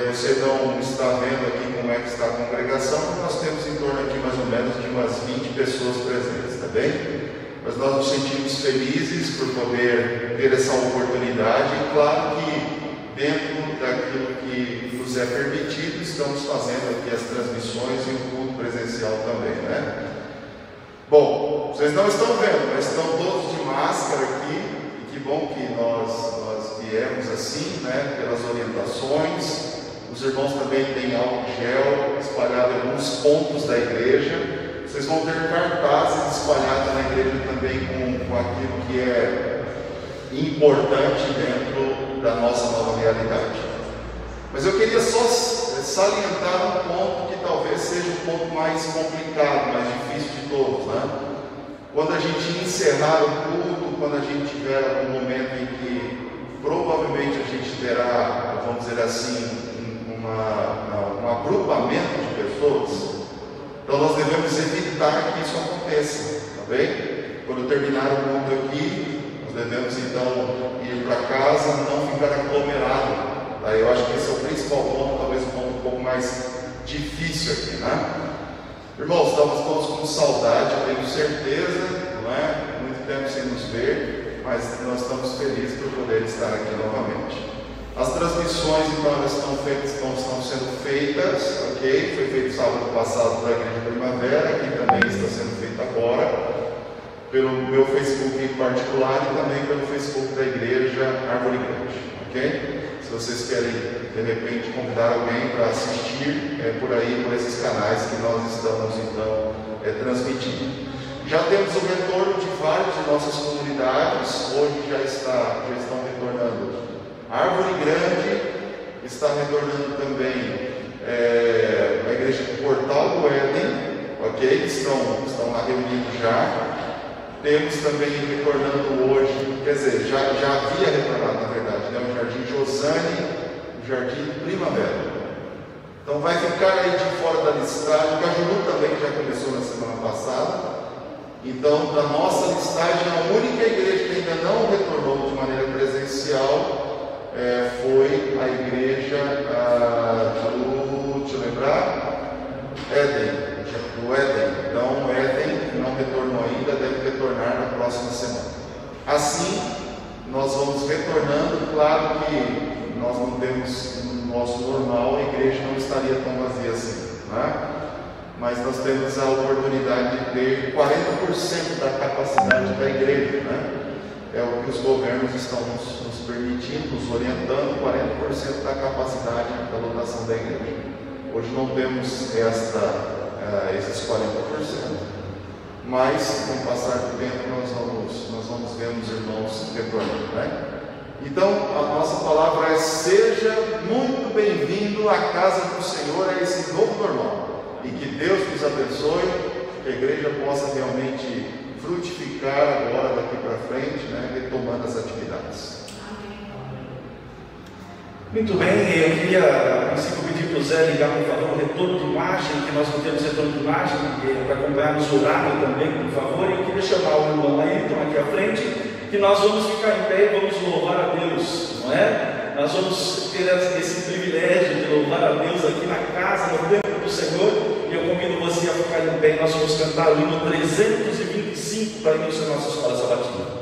Você não está vendo aqui como é que está a congregação, mas nós temos em torno aqui mais ou menos de umas 20 pessoas presentes, tá bem? Mas nós nos sentimos felizes por poder ter essa oportunidade e claro que dentro daquilo que nos é permitido, estamos fazendo aqui as transmissões e o culto presencial também, né? Bom, vocês não estão vendo, mas estão todos de máscara aqui, e que bom que nós viemos assim, né, pelas orientações. Os irmãos também têm álcool gel espalhado em alguns pontos da igreja. Vocês vão ter cartazes espalhados na igreja também com aquilo que é importante dentro da nossa nova realidade. Mas eu queria só salientar um ponto que talvez seja um pouco mais complicado, mais difícil de todos, né? Quando a gente encerrar o culto, quando a gente tiver algum momento em que provavelmente a gente terá, vamos dizer assim, um agrupamento de pessoas, então nós devemos evitar que isso aconteça, tá bem? Quando terminar o culto aqui, nós devemos então ir para casa, não ficar aglomerado. Eu acho que esse é o principal ponto, talvez um ponto um pouco mais difícil aqui, né? Irmãos, estamos todos com saudade, eu tenho certeza, não é? Muito tempo sem nos ver, mas nós estamos felizes por poder estar aqui novamente. As transmissões, então, elas estão sendo feitas, ok? Foi feito sábado passado pela Igreja Primavera, aqui também está sendo feito agora, pelo meu Facebook em particular e também pelo Facebook da Igreja Árvore Grande, ok? Se vocês querem, de repente, convidar alguém para assistir, por aí, por esses canais que nós estamos, então, transmitindo. Já temos o retorno de várias de nossas comunidades, hoje já estão retornando. A Árvore Grande está retornando também a Igreja do Portal do Éden, ok? Estão lá reunidos já. Temos também retornando hoje, quer dizer, já havia retornado, na verdade, né? O Jardim Josane, o Jardim Primavera. Então vai ficar aí de fora da listagem. O Cajuru também já começou na semana passada. Então, da nossa listagem, a única igreja que ainda não retornou de maneira presencial foi a igreja do, deixa eu lembrar, Éden. Do Éden. Então, o Éden não retornou ainda, deve retornar na próxima semana. Assim, nós vamos retornando. Claro que nós não temos, no nosso normal, a igreja não estaria tão vazia assim, né? Mas nós temos a oportunidade de ter 40% da capacidade da igreja, né? É o que os governos estão nos permitindo, nos orientando, 40% da capacidade da lotação da igreja. Hoje não temos esses 40%, mas com o passar do tempo nós vamos vendo os irmãos retornando, né? Então a nossa palavra é: seja muito bem-vindo à casa do Senhor, a esse novo normal, e que Deus nos abençoe, que a igreja possa realmente frutificar agora daqui para frente, né? Retomando as atividades. Muito bem, eu queria a princípio pedir para o Zé ligar, por favor, o retorno de imagem, que nós não temos retorno de imagem, para acompanhar-nos o horário também, por favor. E eu queria chamar o irmão Ayrton aqui à frente, que nós vamos ficar em pé e vamos louvar a Deus, não é? Nós vamos ter esse privilégio de louvar a Deus aqui na casa, no templo do Senhor, e eu convido você a ficar em pé e nós vamos cantar o hino 325 para iniciar a nossa escola sabatina.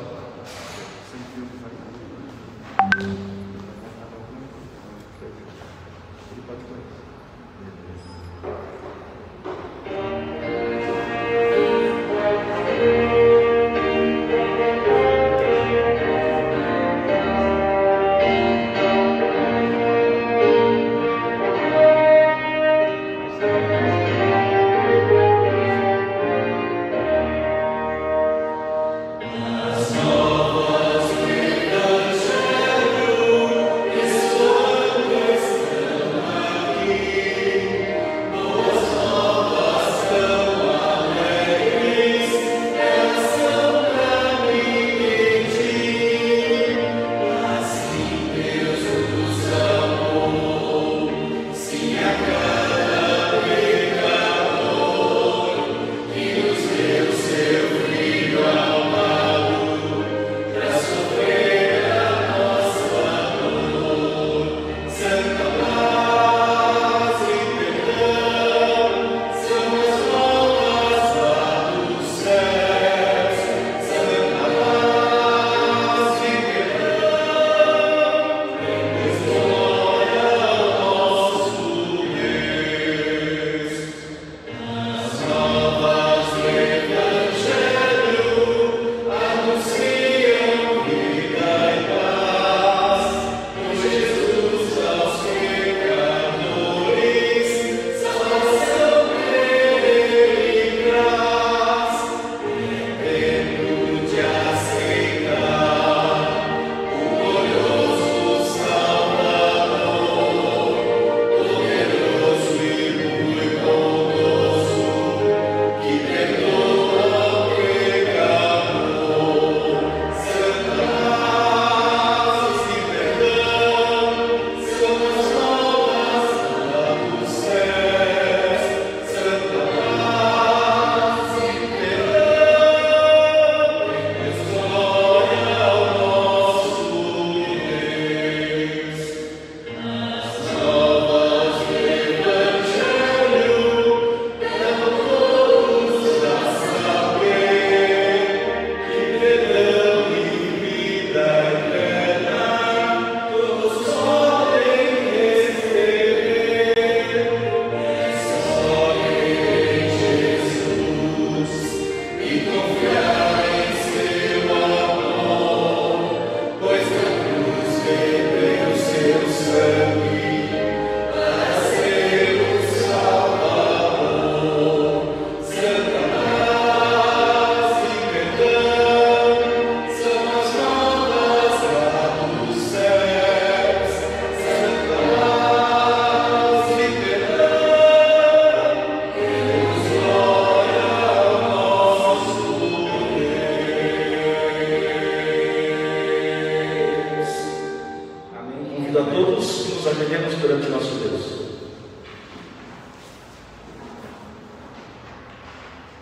ajoelhemos perante nosso Deus.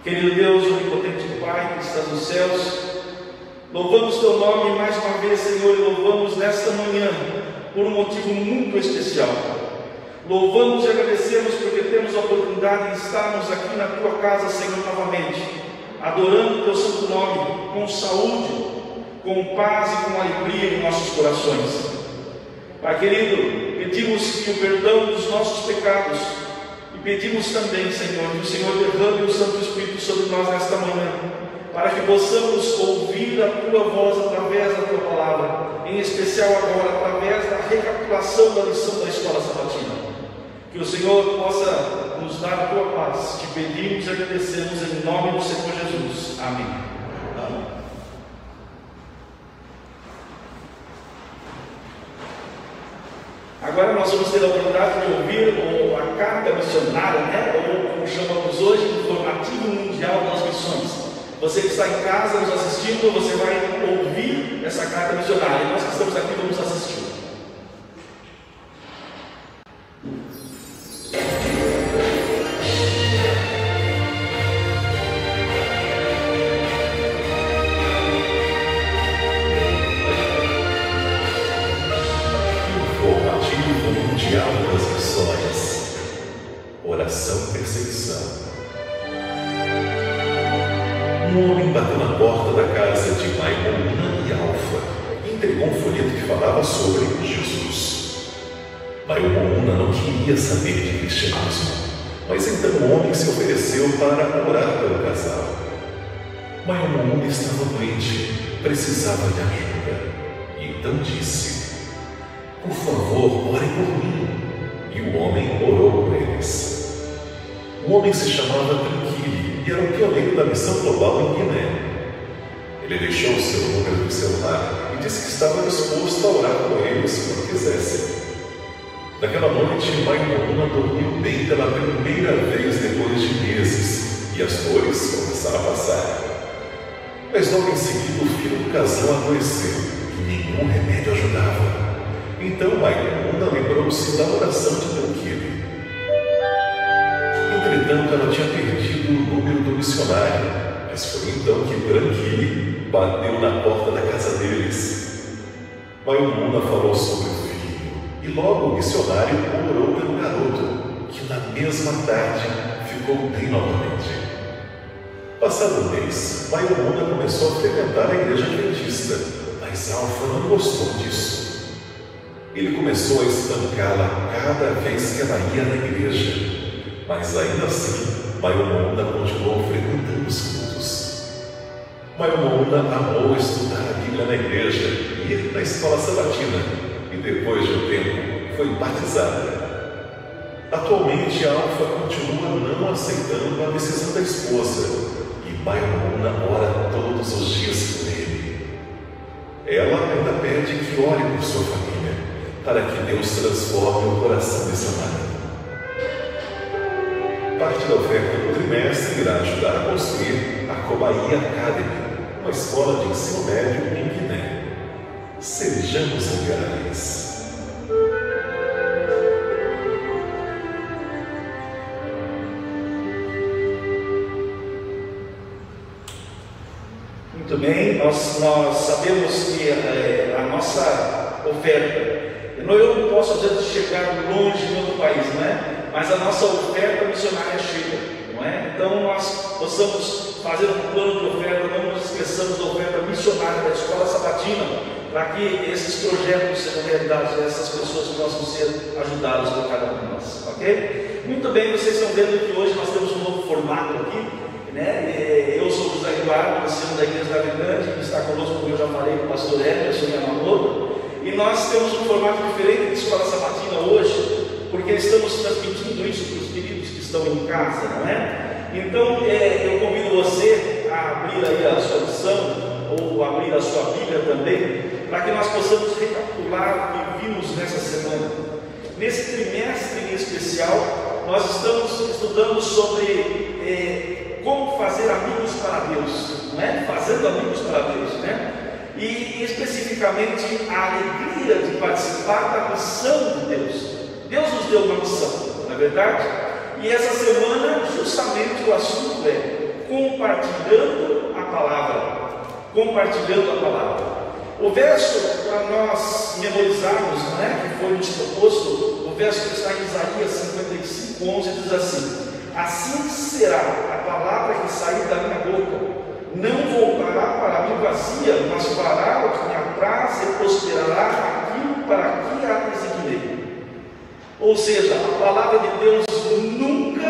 Querido Deus, onipotente Pai que estás nos céus, louvamos Teu nome mais uma vez, Senhor, e louvamos nesta manhã por um motivo muito especial. Louvamos e agradecemos porque temos a oportunidade de estarmos aqui na Tua casa, Senhor, novamente, adorando o Teu santo nome, com saúde, com paz e com alegria em nossos corações. Pai querido, pedimos que o perdão dos nossos pecados, e pedimos também, Senhor, que o Senhor derrame o Santo Espírito sobre nós nesta manhã, para que possamos ouvir a Tua voz através da Tua palavra, em especial agora através da recapitulação da lição da escola sabatina. Que o Senhor possa nos dar a Tua paz. Te pedimos e agradecemos em nome do Senhor Jesus. Amém. Agora nós vamos ter a oportunidade de ouvir a carta missionária, ou como chamamos hoje, o Informativo Mundial das Missões. Você que está em casa nos assistindo, você vai ouvir essa carta missionária. E nós que estamos aqui vamos assistir. Informativo Mundial das Missões. Oração Perseguição. Um homem bateu na porta da casa de Maimona e Alfa e entregou um folheto que falava sobre Jesus. Maimona não queria saber de cristianismo, mas então o homem se ofereceu para orar pelo casal. Maimona estava doente, precisava de ajuda, e então disse: "Por favor, ore por mim." E o homem orou por eles. O homem se chamava Tranquilo e era o pioneiro da missão global em Guiné. Ele deixou o seu número de celular e disse que estava disposto a orar com eles quando quisessem. Naquela noite, Maimona dormiu bem pela primeira vez depois de meses e as dores começaram a passar. Mas logo em seguida o filho do casal adoeceu e nenhum remédio ajudava. Então Maimona lembrou-se da oração de Tranquilo. Entretanto, ela tinha perdido o número do missionário, mas foi então que Tranquilo bateu na porta da casa deles. Maimona falou sobre o filho, e logo o missionário orou pelo garoto, que na mesma tarde ficou bem novamente. Passado um mês, Maimona começou a frequentar a igreja adventista, mas Alfa não gostou disso. Ele começou a espancá-la cada vez que ela ia na igreja. Mas ainda assim, Maimona continuou frequentando os cultos. Maimona amou estudar a Bíblia na igreja e ir na escola sabatina, e depois de um tempo foi batizada. Atualmente, Alfa continua não aceitando a decisão da esposa, e Maimona ora todos os dias por ele. Ela ainda pede que ore por sua família, para que Deus transforme o coração desse amado. Parte da oferta do trimestre irá ajudar a construir a Cobaí Academy, uma escola de ensino médio em Guiné. Sejamos enviados. Muito bem, nós sabemos que a nossa oferta, eu não posso às vezes chegar longe em outro país, não é? Mas a nossa oferta missionária chega, não é? Então nós possamos fazer um plano de oferta, não nos esqueçamos da oferta missionária da escola sabatina, para que esses projetos sejam realidade, essas pessoas possam ser ajudadas por cada um de nós, ok? Muito bem, vocês estão vendo que hoje nós temos um novo formato aqui, né? Eu sou o José Eduardo, ancião da Igreja da Grande, que está conosco, como eu já falei, com o pastor Emerson e a Yamamoto, e nós temos um formato diferente de escola sabatina hoje, porque estamos transmitindo isso para os queridos que estão em casa, não é? Então, eu convido você a abrir aí a sua lição, ou abrir a sua Bíblia também, para que nós possamos recapitular o que vimos nessa semana. Nesse trimestre em especial, nós estamos estudando sobre como fazer amigos para Deus, não é? Fazendo amigos para Deus, né? E especificamente a alegria de participar da missão de Deus. deu uma missão, não é verdade? E essa semana, justamente o assunto é compartilhando a palavra. Compartilhando a palavra. O verso para nós memorizarmos, que foi nos proposto, o verso que está em Isaías 55, 11 diz assim: assim será a palavra que sair da minha boca, não voltará para mim vazia, mas fará o que me apraz e prosperará aquilo para que a designei. Ou seja, a palavra de Deus nunca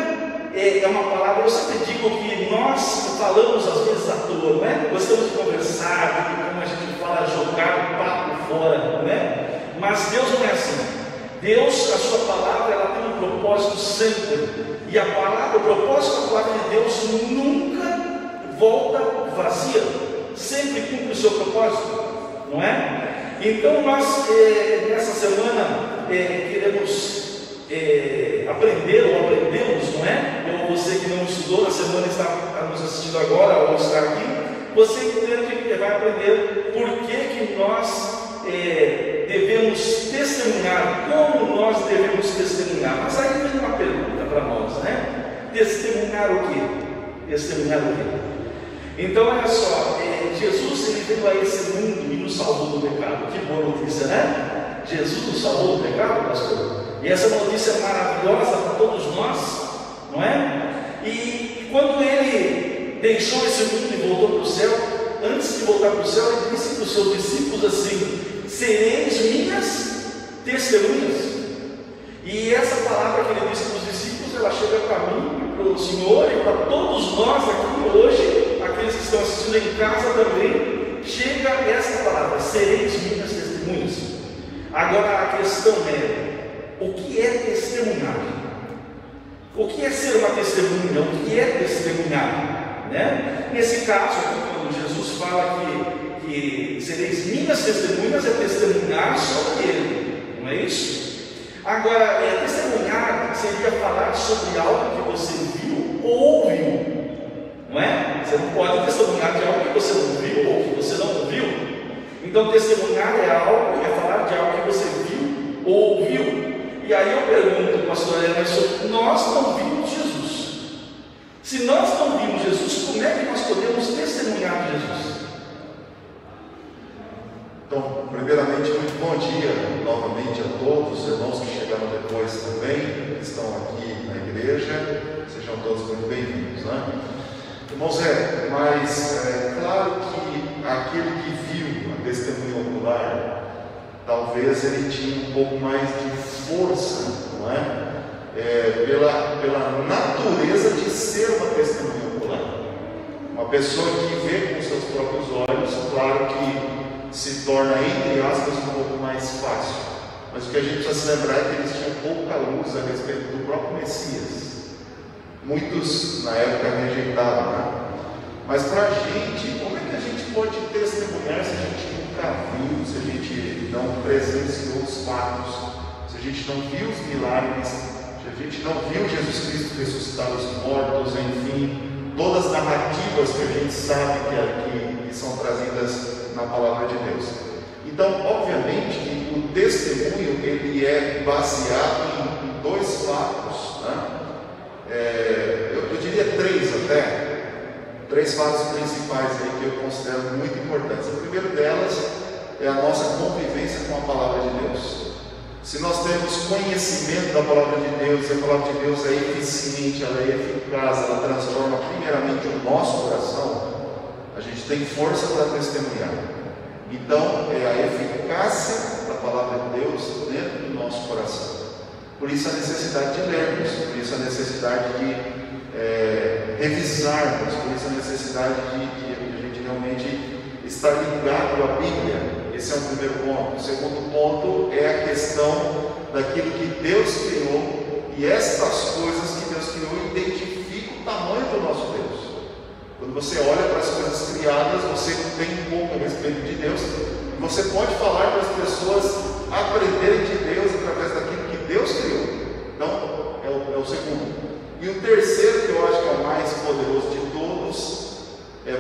é uma palavra. Eu sempre digo que nós falamos às vezes à toa, não é? Gostamos de conversar, como a gente fala, jogar o papo fora, não é? Mas Deus não é assim. Deus, a sua palavra, ela tem um propósito sempre. E a palavra, o propósito da palavra de Deus nunca volta vazia, sempre cumpre o seu propósito, não é? Então nós nessa semana queremos aprender, ou aprendemos, não é? Ou você que não estudou na semana está nos assistindo agora ou está aqui, você entende que vai aprender por que nós devemos testemunhar, como nós devemos testemunhar. Mas aí vem uma pergunta para nós, né? Testemunhar o quê? Testemunhar o quê? Então, olha só, Jesus ele veio a esse mundo e nos salvou do pecado. Que boa notícia, né? Jesus nos salvou do pecado, pastor. E essa notícia é maravilhosa para todos nós, não é? E quando ele deixou esse mundo e voltou para o céu, antes de voltar para o céu, ele disse para os seus discípulos assim: sereis minhas testemunhas. E essa palavra que ele disse para os discípulos, ela chega para mim, para o Senhor e para todos nós aqui hoje, aqueles que estão assistindo em casa também, chega essa palavra: sereis minhas testemunhas. Agora a questão é: o que é testemunhar? O que é ser uma testemunha? O que é testemunhar? Né? Nesse caso, quando Jesus fala que sereis minhas testemunhas, é testemunhar sobre Ele, não é isso? Agora, testemunhar seria falar sobre algo que você viu ou ouviu, não é? Você não pode testemunhar de algo que você não viu ou que você não ouviu. Então, testemunhar é falar de algo que você viu ou ouviu. E aí eu pergunto, pastor Emerson, nós não vimos Jesus. Se nós não vimos Jesus, como é que nós podemos testemunhar de Jesus? Então, primeiramente, muito bom dia novamente a todos os irmãos que chegaram depois também, que estão aqui na igreja. Sejam todos muito bem-vindos, né? Irmãos, mas claro que aquele que viu a testemunha ocular, talvez ele tinha um pouco mais de força, não é? Pela natureza de ser uma testemunha ocular. Uma pessoa que vê com seus próprios olhos, claro que se torna, entre aspas, um pouco mais fácil. Mas o que a gente precisa se lembrar é que eles tinham pouca luz a respeito do próprio Messias. Muitos na época rejeitavam, né? Mas para a gente, como é que a gente pode testemunhar se a gente nunca viu, se a gente não presenciou os fatos, se a gente não viu os milagres, se a gente não viu Jesus Cristo ressuscitar os mortos, enfim, todas as narrativas que a gente sabe que são trazidas na palavra de Deus. Então, obviamente, que o testemunho ele é baseado em dois fatos, né? Eu diria três fatos principais aí que eu considero muito importantes. O primeiro delas é a nossa convivência com a palavra de Deus. Se nós temos conhecimento da palavra de Deus, e a palavra de Deus é eficiente, ela é eficaz, ela transforma primeiramente o nosso coração, a gente tem força para testemunhar. Então, é a eficácia da palavra de Deus dentro do nosso coração. Por isso a necessidade de lermos, por isso a necessidade de revisarmos, por isso a necessidade de a gente realmente estar ligado à Bíblia. Esse é o primeiro ponto. O segundo ponto é a questão daquilo que Deus criou, e estas coisas que Deus criou identificam o tamanho do nosso Deus. Quando você olha para as coisas criadas, você tem um pouco a respeito de Deus, e você pode falar para as pessoas aprenderem de Deus através daquilo que Deus criou. Então, é o segundo. E o terceiro, que eu acho que é o mais poderoso de todos, é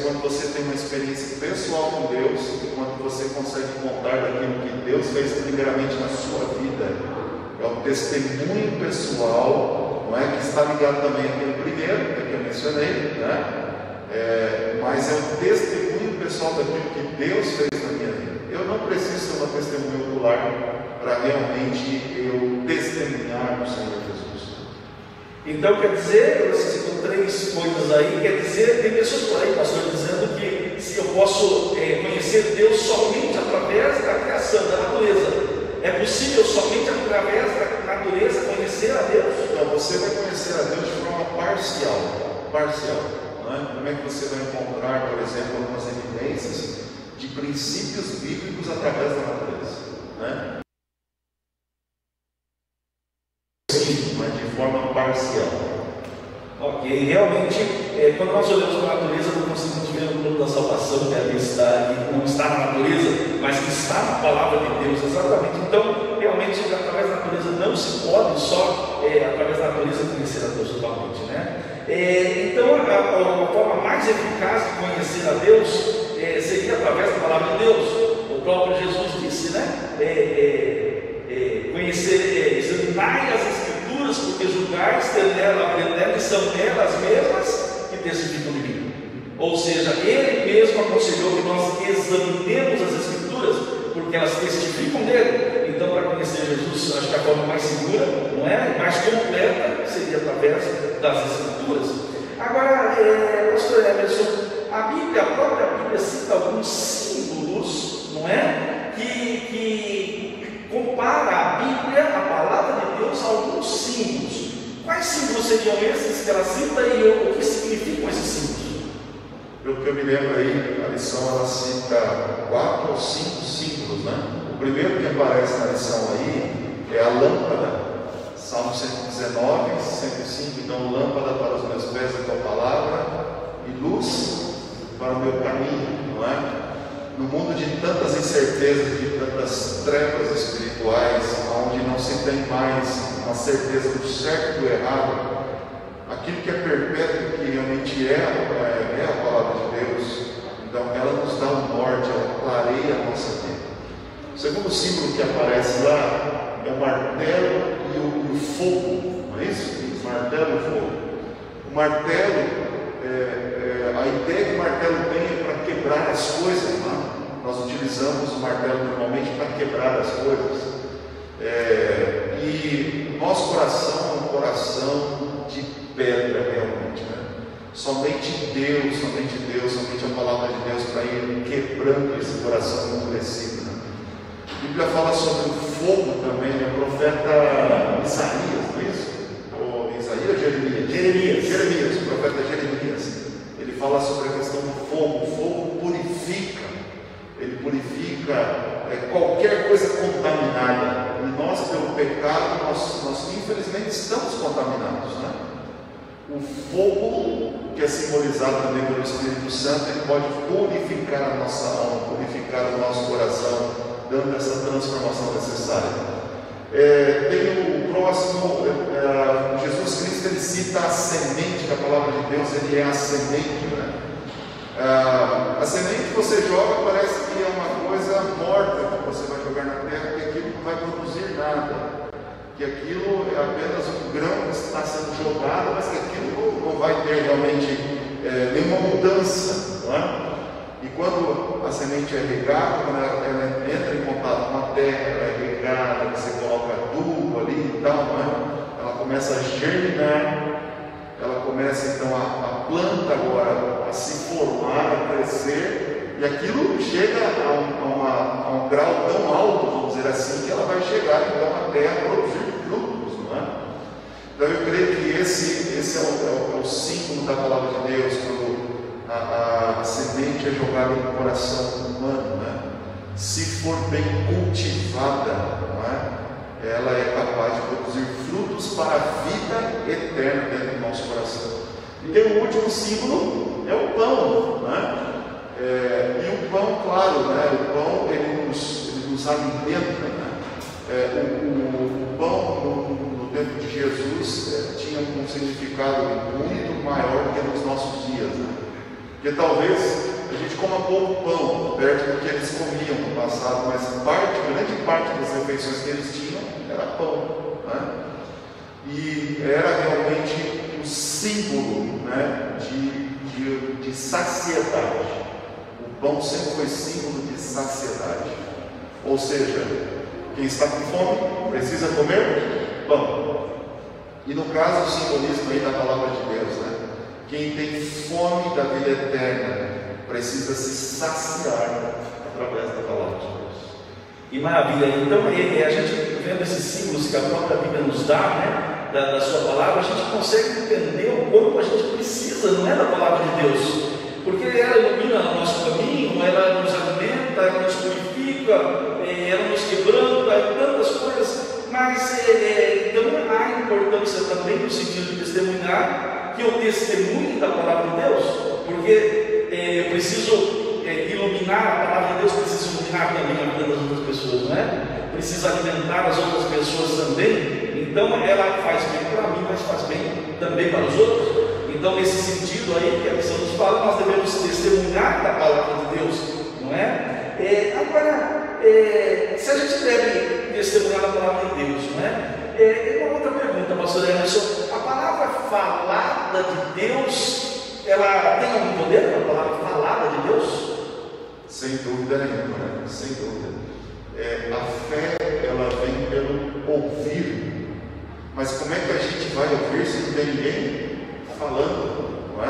quando você tem uma experiência pessoal com Deus, e quando você consegue contar daquilo que Deus fez primeiramente na sua vida, é o testemunho pessoal, não é? Que está ligado também àquele primeiro, que eu mencionei, né? Mas é o testemunho pessoal daquilo que Deus fez na minha vida. Eu não preciso ser uma testemunha ocular para realmente eu testemunhar o Senhor Jesus. Então quer dizer, você citou 3 coisas aí, quer dizer, tem pessoas por aí, pastor, dizendo que se eu posso conhecer Deus somente através da criação, da natureza. É possível somente através da natureza conhecer a Deus? Então, você vai conhecer a Deus de forma parcial. Não é? Como é que você vai encontrar, por exemplo, algumas evidências de princípios bíblicos através da natureza? Né? Sim, mas de forma parcial. Ok, realmente, quando nós olhamos para a natureza, não conseguimos ver o plano da salvação que ali está, que não está na natureza, mas que está na palavra de Deus, exatamente. Então, realmente, através da natureza não se pode só, através da natureza, conhecer a Deus totalmente, né? Então, a forma mais eficaz de conhecer a Deus seria através da palavra de Deus. O próprio Jesus disse, né? Examinai as Escrituras, porque julgais ter nela a vida eterna, e são elas mesmas que testificam de mim. Ou seja, Ele mesmo aconselhou que nós examinemos as Escrituras, porque elas testificam dele. Então, para conhecer Jesus, acho que a forma mais segura, não é? Mais completa, seria através das Escrituras. Agora, pastor Emerson, a própria Bíblia cita alguns símbolos, não é? Que compara a Bíblia, a palavra de Deus, a alguns símbolos. Quais símbolos seriam esses que ela cita e o que significam esses símbolos? Pelo que eu me lembro aí, a lição ela cita 4 ou 5 símbolos, né? O primeiro que aparece na lição aí é a lâmpada. Salmo 119, 105, então lâmpada para os meus pés é a tua palavra e luz para o meu caminho, não é? No mundo de tantas incertezas, de tantas trevas espirituais, onde não se tem mais uma certeza do certo e do errado, aquilo que é perpétuo, que realmente é a palavra de Deus, então ela nos dá um norte, ela clareia a nossa vida. O segundo símbolo que aparece lá é o martelo e o fogo, não é isso? O martelo e o fogo. O martelo, a ideia que o martelo tem é para quebrar as coisas, não é? Nós utilizamos o martelo normalmente para quebrar as coisas. E o nosso coração é um coração de pedra realmente, né? Somente Deus, somente a palavra de Deus para ir quebrando esse coração endurecido, né? A Bíblia fala sobre o fogo também, né? O profeta Isaías, não é isso? Ou Isaías ou Jeremias, o profeta Jeremias. Ele fala sobre a questão do fogo. O fogo purifica. Ele purifica qualquer coisa contaminada. E nós, pelo pecado, nós infelizmente estamos contaminados, né? O fogo, que é simbolizado também pelo Espírito Santo, ele pode purificar a nossa alma, purificar o nosso coração, dando essa transformação necessária. Tem o próximo, Jesus Cristo, ele cita a semente, que a palavra de Deus, ele é a semente, né? A semente que você joga parece que é uma coisa morta que você vai jogar na terra, que aquilo não vai produzir nada, que aquilo é apenas um grão que está sendo jogado, mas que aquilo não vai ter realmente nenhuma mudança, não é? E quando a semente é regada, quando ela entra em contato com a terra, ela é regada, você coloca adubo ali e tal, não é? Ela começa a germinar. Ela começa então a planta agora a se formar, a crescer, e aquilo chega a um grau tão alto, vamos dizer assim, que ela vai chegar então até a produzir frutos, não é? Então eu creio que esse é o símbolo da palavra de Deus, quando a semente é jogada no coração humano, né? Se for bem cultivada, não é? Ela é capaz de produzir frutos para a vida eterna dentro do nosso coração. E o último símbolo é o pão, né? E o pão, claro, né? O pão ele nos alimenta, né? O pão no tempo de Jesus tinha um significado muito maior do que nos nossos dias, né? Porque talvez a gente coma pouco pão perto do que eles comiam no passado, mas grande parte das refeições que eles tinham era pão. era realmente o símbolo, né, de saciedade. O pão sempre foi símbolo de saciedade. Ou seja, quem está com fome precisa comer pão. E no caso, o simbolismo aí da palavra de Deus, né? Quem tem fome da vida eterna precisa se saciar através da palavra de Deus. E maravilha, então a gente vendo esses símbolos que a própria Bíblia nos dá, né, da sua palavra, a gente consegue entender o quanto a gente precisa, não é, da palavra de Deus, porque ela ilumina o nosso caminho, ela nos alimenta, ela nos purifica, ela nos quebranta, tantas coisas, mas então há importância também no sentido de testemunhar, que eu testemunhe da palavra de Deus, porque eu preciso iluminar a palavra de Deus, precisa iluminar também a vida das outras pessoas, não é? Precisa alimentar as outras pessoas também. Então ela faz bem para mim, mas faz bem também para os outros. Então, nesse sentido aí que a missão nos fala, nós devemos testemunhar da palavra de Deus, não é? Agora, se a gente deve testemunhar da palavra de Deus, não é? Uma outra pergunta, pastor Emerson: a palavra falada de Deus, ela tem algum poder, a palavra falada de Deus? Sem dúvida nenhuma, né? Sem dúvida. A fé, ela vem pelo ouvir. Mas como é que a gente vai ouvir se não tem ninguém falando, não é?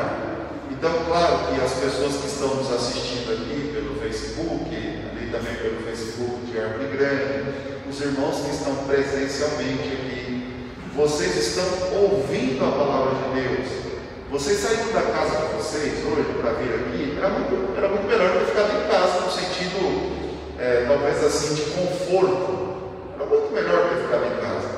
Então, claro que as pessoas que estão nos assistindo aqui pelo Facebook, ali também pelo Facebook de Árvore Grande, os irmãos que estão presencialmente aqui, vocês estão ouvindo a palavra de Deus. Vocês saíram da casa de vocês hoje para vir aqui, era muito melhor ter ficado em casa, no sentido, talvez assim, de conforto. Era muito melhor ter ficado em casa.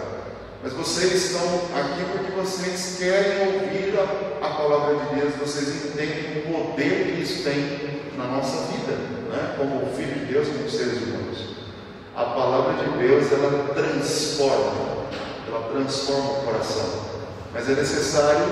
Mas vocês estão aqui porque vocês querem ouvir a palavra de Deus, vocês entendem o poder que isso tem na nossa vida, né? Como Filho de Deus, como seres humanos. A palavra de Deus, ela transforma o coração. Mas é necessário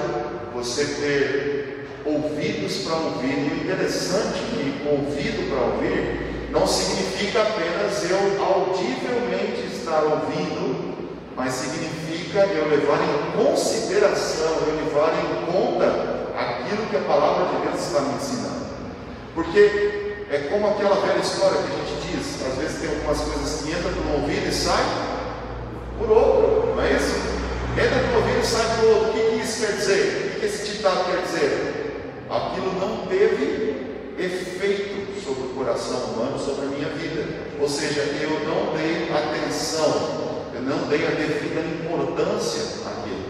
você ter ouvidos para ouvir. E o interessante é que ouvido para ouvir não significa apenas eu audivelmente estar ouvindo, mas significa eu levar em consideração, eu levar em conta aquilo que a palavra de Deus está me ensinando. Porque é como aquela velha história que a gente diz, às vezes tem algumas coisas que entram por um ouvido e saem por outro, não é isso? Entra por um ouvido e sai por outro. O que isso quer dizer? O que esse ditado quer dizer? Aquilo não teve efeito sobre o coração humano, sobre a minha vida. Ou seja, eu não dei atenção, eu não dei a devida importância àquilo.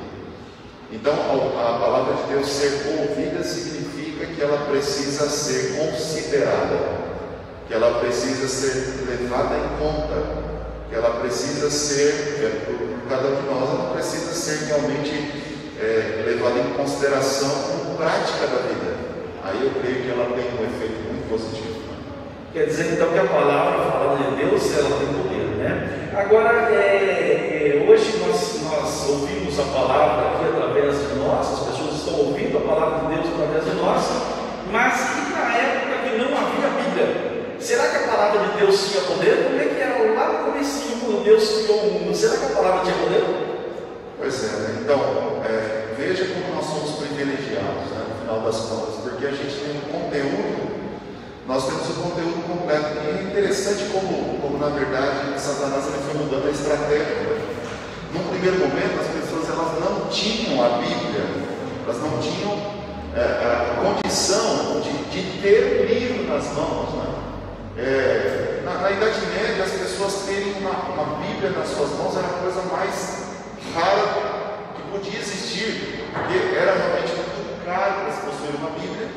Então, a palavra de Deus ser ouvida significa que ela precisa ser considerada, que ela precisa ser levada em conta, que ela precisa ser, por cada um de nós, ela precisa ser realmente levada em consideração como prática da vida. Aí eu creio que ela tem um efeito muito positivo. Quer dizer então que a palavra falada de Deus, ela tem poder, né? Agora, hoje nós ouvimos a palavra aqui através de nós, as pessoas estão ouvindo a palavra de Deus através de nós, mas e na época que não havia Bíblia? Será que a palavra de Deus tinha poder? Como é que era lá no começo, quando Deus criou o mundo? Será que a palavra tinha poder? Pois é, né? Então, veja como nós somos privilegiados, né, no final das contas, porque a gente tem um conteúdo. Nós temos o conteúdo completo. E é interessante como na verdade, Satanás ele foi mudando a estratégia. Num primeiro momento, as pessoas elas não tinham a Bíblia, elas não tinham a condição de ter um livro nas mãos. Né? Na Idade Média, as pessoas terem uma Bíblia nas suas mãos era a coisa mais rara que podia existir, porque era realmente muito caro para se possuir uma Bíblia.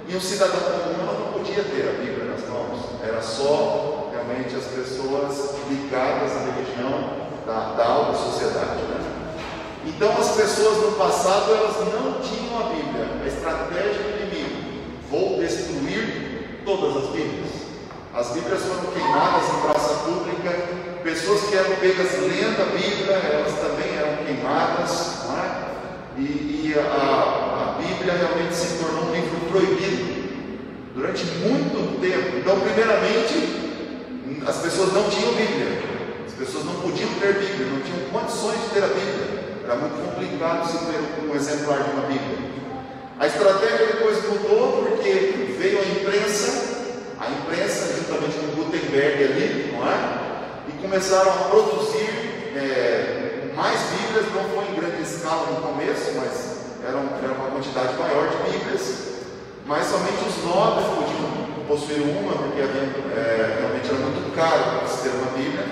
E um cidadão comum não podia ter a Bíblia nas mãos, era só realmente as pessoas ligadas à religião da alta sociedade. Né? Então as pessoas no passado elas não tinham a Bíblia, a estratégia do inimigo: vou destruir todas as Bíblias. As Bíblias foram queimadas em praça pública, pessoas que eram pegas lendo a Bíblia, elas também eram queimadas, não é? E a Bíblia realmente se tornou um livro proibido durante muito tempo. Então, primeiramente, as pessoas não tinham Bíblia, as pessoas não podiam ter Bíblia, não tinham condições de ter a Bíblia. era muito complicado se ter um exemplar de uma Bíblia. A estratégia depois mudou porque veio a imprensa juntamente com Gutenberg ali, não é? E começaram a produzir mais Bíblias. Não foi em grande escala no começo, mas era uma quantidade maior de Bíblias, mas somente os nobres podiam possuir uma, porque realmente era muito caro para se ter uma Bíblia.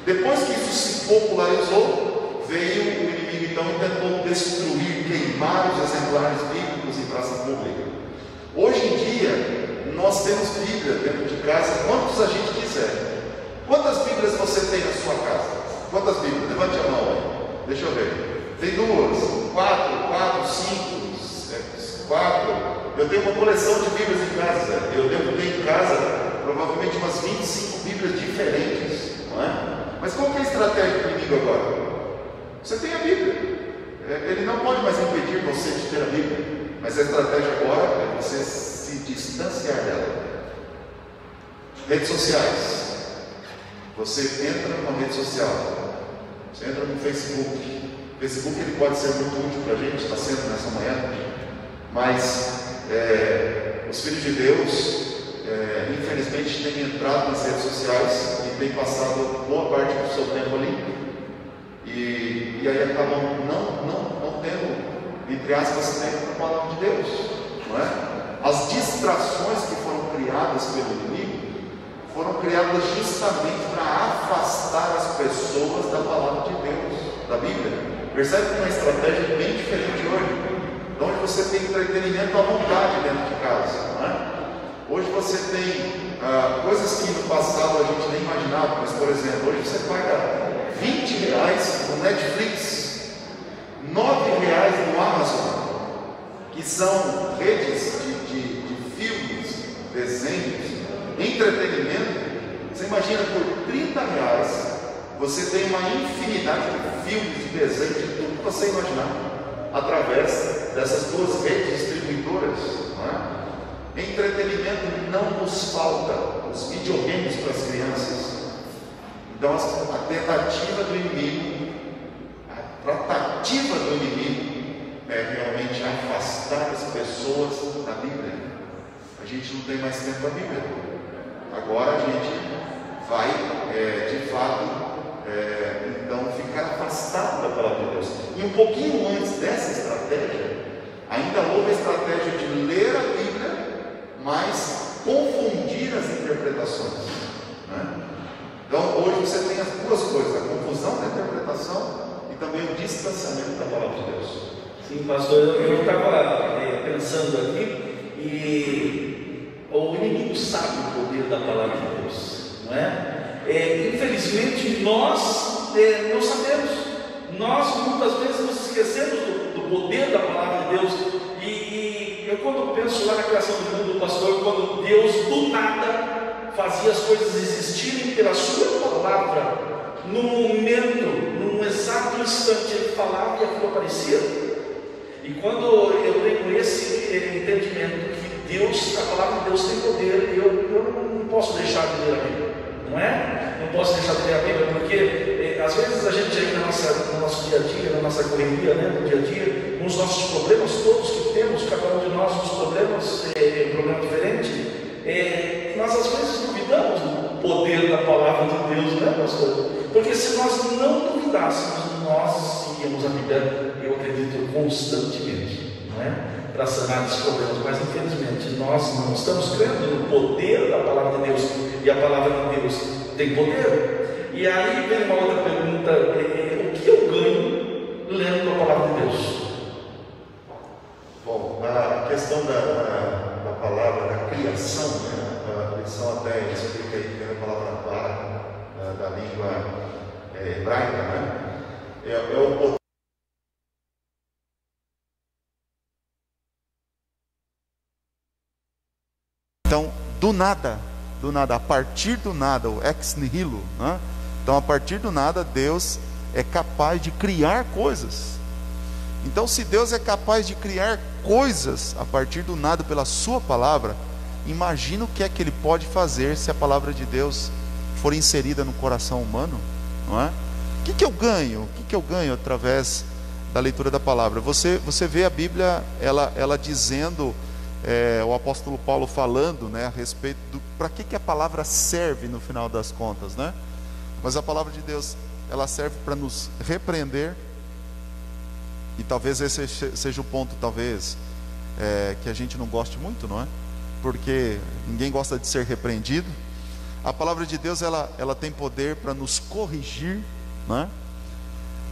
Depois que isso se popularizou, veio o inimigo então e tentou destruir, queimar os exemplares bíblicos em praça pública. Hoje em dia, nós temos Bíblia dentro de casa, quantos a gente quiser. Quantas Bíblias você tem na sua casa? Quantas Bíblias? Levante a mão aí. Deixa eu ver. Tem 2, 4, 5, 4. Eu tenho uma coleção de Bíblias em casa. Eu devo ter em casa provavelmente umas 25 Bíblias diferentes, não é? Mas qual que é a estratégia do inimigo agora? Você tem a Bíblia. Ele não pode mais impedir você de ter a Bíblia. Mas a estratégia agora é você se distanciar dela. Redes sociais. Você entra numa rede social, você entra no Facebook. O Facebook ele pode ser muito útil para a gente, está sendo nessa manhã, mas os filhos de Deus, infelizmente, têm entrado nas redes sociais e têm passado boa parte do seu tempo ali, e aí acabam não tendo, entre aspas, tempo para a palavra de Deus, não é? As distrações que foram criadas pelo inimigo foram criadas justamente para afastar as pessoas da palavra de Deus, da Bíblia. Percebe que é uma estratégia bem diferente hoje, onde você tem entretenimento à vontade dentro de casa, não é? Hoje você tem coisas que no passado a gente nem imaginava, mas por exemplo, hoje você paga R$20 no Netflix, R$9 no Amazon, que são redes de filmes, desenhos, entretenimento. Você imagina, por R$30 você tem uma infinidade de filmes, de desenhos, de tudo que você imaginar, através dessas duas redes distribuidoras, não é? Entretenimento não nos falta, os videogames para as crianças. Então a tentativa do inimigo, a tratativa do inimigo é realmente afastar as pessoas da Bíblia. A gente não tem mais tempo para a Bíblia. Agora a gente vai, de fato, então ficar afastado da palavra de Deus. E um pouquinho antes dessa estratégia, ainda houve a estratégia de ler a Bíblia, mas confundir as interpretações, né? Então hoje você tem as duas coisas, a confusão da interpretação e também o distanciamento da palavra de Deus. Sim, pastor, eu estava pensando aqui, e o inimigo sabe o poder da palavra de Deus, não é? Infelizmente nós não sabemos. Nós muitas vezes nos esquecemos do poder da palavra de Deus. E eu, quando penso lá na criação do mundo, pastor, quando Deus do nada fazia as coisas existirem pela sua palavra, no momento, num exato instante, ele falava e aquilo aparecia. E quando eu tenho esse entendimento que Deus, a palavra de Deus tem poder, eu não posso deixar de ler a Bíblia, não é? Não posso deixar de ler a Bíblia, porque às vezes a gente aí no nosso dia a dia, na nossa correria, né, no dia a dia, com os nossos problemas todos que temos, cada um de nós uns problemas, um problema diferente, nós às vezes duvidamos do poder da palavra de Deus, né, pastor? Porque se nós não duvidássemos, nós seguíamos a Bíblia, eu acredito, constantemente, não é? Para sanar esses problemas, mas infelizmente nós não estamos crendo no poder da palavra de Deus, e a palavra de Deus tem poder. E aí vem uma outra pergunta: o que eu ganho lendo a palavra de Deus? Bom, a questão da palavra da criação, né? A criação até explica aí que é a palavra clara da língua hebraica, né? É o poder. Então, do nada, a partir do nada, o ex nihilo, né? Então, a partir do nada, Deus é capaz de criar coisas. Então, se Deus é capaz de criar coisas a partir do nada pela sua palavra, imagina o que é que Ele pode fazer se a palavra de Deus for inserida no coração humano, não é? O que eu ganho? O que eu ganho através da leitura da palavra. Você vê a Bíblia, ela dizendo, o apóstolo Paulo falando, né, a respeito do para que a palavra serve no final das contas, né? Mas a palavra de Deus, ela serve para nos repreender, e talvez esse seja o ponto, talvez, que a gente não goste muito, não é? Porque ninguém gosta de ser repreendido. A palavra de Deus, ela tem poder para nos corrigir, né?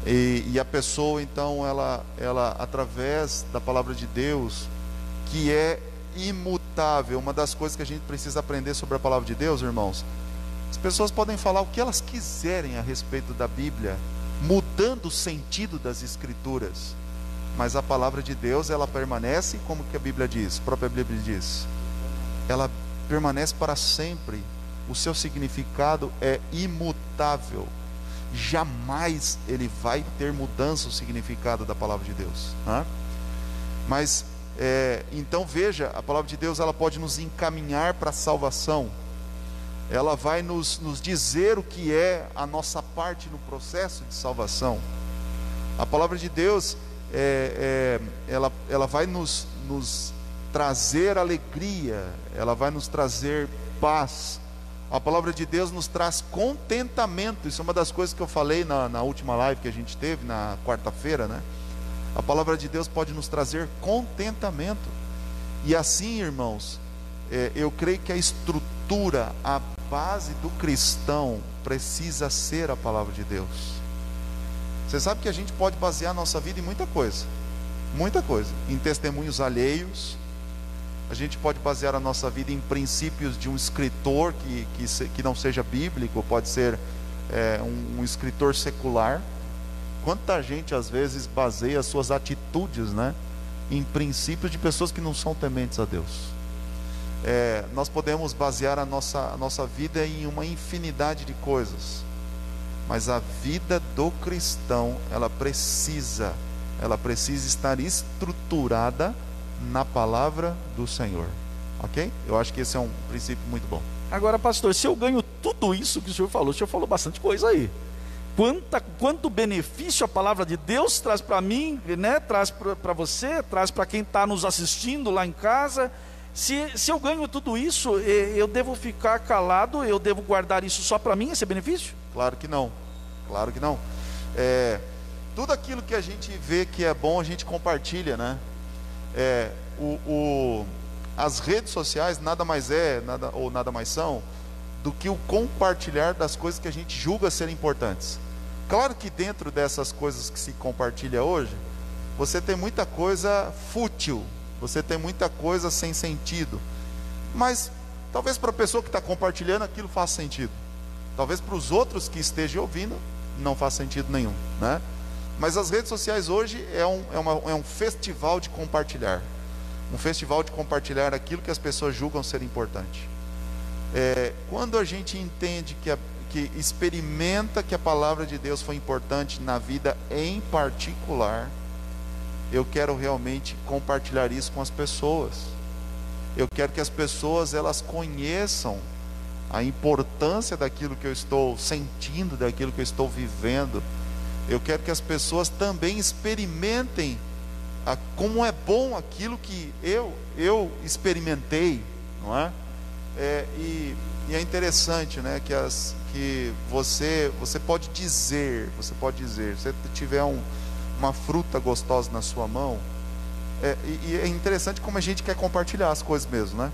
E a pessoa, então, ela através da palavra de Deus, que é imutável. Uma das coisas que a gente precisa aprender sobre a palavra de Deus, irmãos, as pessoas podem falar o que elas quiserem a respeito da Bíblia, mudando o sentido das Escrituras, mas a palavra de Deus, ela permanece, como que a Bíblia diz, a própria Bíblia diz, ela permanece para sempre. O seu significado é imutável. Jamais ele vai ter mudança o significado da palavra de Deus, né? Mas então veja, a palavra de Deus, ela pode nos encaminhar para a salvação. Ela vai nos dizer o que é a nossa parte no processo de salvação. A palavra de Deus, ela vai nos trazer alegria, ela vai nos trazer paz. A palavra de Deus nos traz contentamento. Isso é uma das coisas que eu falei na última live que a gente teve, na quarta-feira, né? A palavra de Deus pode nos trazer contentamento. E assim, irmãos, eu creio que a estrutura, a base do cristão precisa ser a palavra de Deus. Você sabe que a gente pode basear a nossa vida em muita coisa, em testemunhos alheios. A gente pode basear a nossa vida em princípios de um escritor que não seja bíblico, pode ser um escritor secular. Quanta gente às vezes baseia suas atitudes, né, em princípios de pessoas que não são tementes a Deus. Nós podemos basear a nossa vida em uma infinidade de coisas, mas a vida do cristão, ela precisa estar estruturada na palavra do Senhor, ok? Eu acho que esse é um princípio muito bom. Agora, pastor, se eu ganho tudo isso que o senhor falou bastante coisa aí. Quanto benefício a palavra de Deus traz para mim, né? Traz para você, traz para quem está nos assistindo lá em casa. Se eu ganho tudo isso, eu devo ficar calado, eu devo guardar isso só para mim, esse benefício? Claro que não, claro que não. Tudo aquilo que a gente vê que é bom, a gente compartilha, né? As redes sociais nada mais são do que o compartilhar das coisas que a gente julga serem importantes. Claro que dentro dessas coisas que se compartilha hoje, você tem muita coisa fútil, você tem muita coisa sem sentido, mas talvez para a pessoa que está compartilhando aquilo faça sentido, talvez para os outros que estejam ouvindo não faça sentido nenhum, né? Mas as redes sociais hoje é um festival de compartilhar, aquilo que as pessoas julgam ser importante. Quando a gente entende que experimenta que a palavra de Deus foi importante na vida em particular, eu quero realmente compartilhar isso com as pessoas. Eu quero que as pessoas, elas conheçam a importância daquilo que eu estou sentindo, daquilo que eu estou vivendo. Eu quero que as pessoas também experimentem como é bom aquilo que eu experimentei, não é? E é interessante, né, que você pode dizer, se você tiver uma fruta gostosa na sua mão, e é interessante como a gente quer compartilhar as coisas mesmo, né?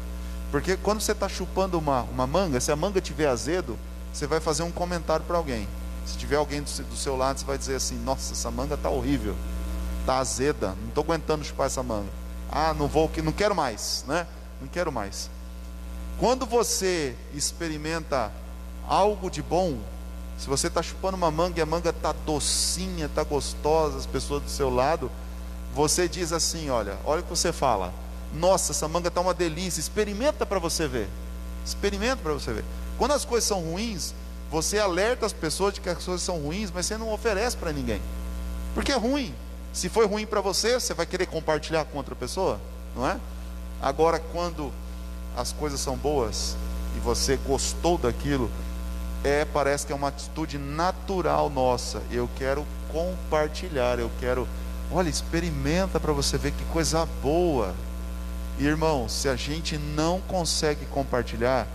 Porque quando você está chupando uma manga, se a manga tiver azedo, você vai fazer um comentário para alguém. Se tiver alguém do seu lado, você vai dizer assim: nossa, essa manga está horrível, está azeda, não estou aguentando chupar essa manga. Não quero mais, né? Não quero mais. Quando você experimenta algo de bom, se você está chupando uma manga e a manga está docinha, está gostosa, as pessoas do seu lado, você diz assim: olha o que você fala, nossa, essa manga está uma delícia, experimenta para você ver. Quando as coisas são ruins, você alerta as pessoas de que as coisas são ruins, mas você não oferece para ninguém, porque é ruim. Se foi ruim para você, você vai querer compartilhar com outra pessoa, não é? Agora, quando as coisas são boas e você gostou daquilo, parece que é uma atitude natural nossa. Eu quero compartilhar, eu quero Olha, experimenta para você ver que coisa boa. E irmão, se a gente não consegue compartilhar,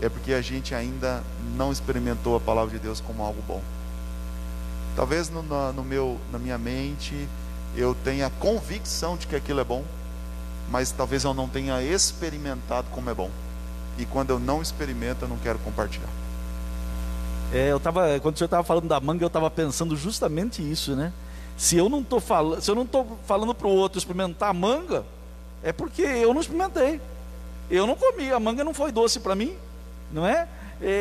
é porque a gente ainda não experimentou a palavra de Deus como algo bom. Talvez na minha mente eu tenha convicção de que aquilo é bom, mas talvez eu não tenha experimentado como é bom. E quando eu não experimento, eu não quero compartilhar. Quando o senhor estava falando da manga, eu estava pensando justamente isso, né? Se eu não estou falando para o outro experimentar a manga, é porque eu não experimentei. Eu não comi, a manga não foi doce para mim, não é?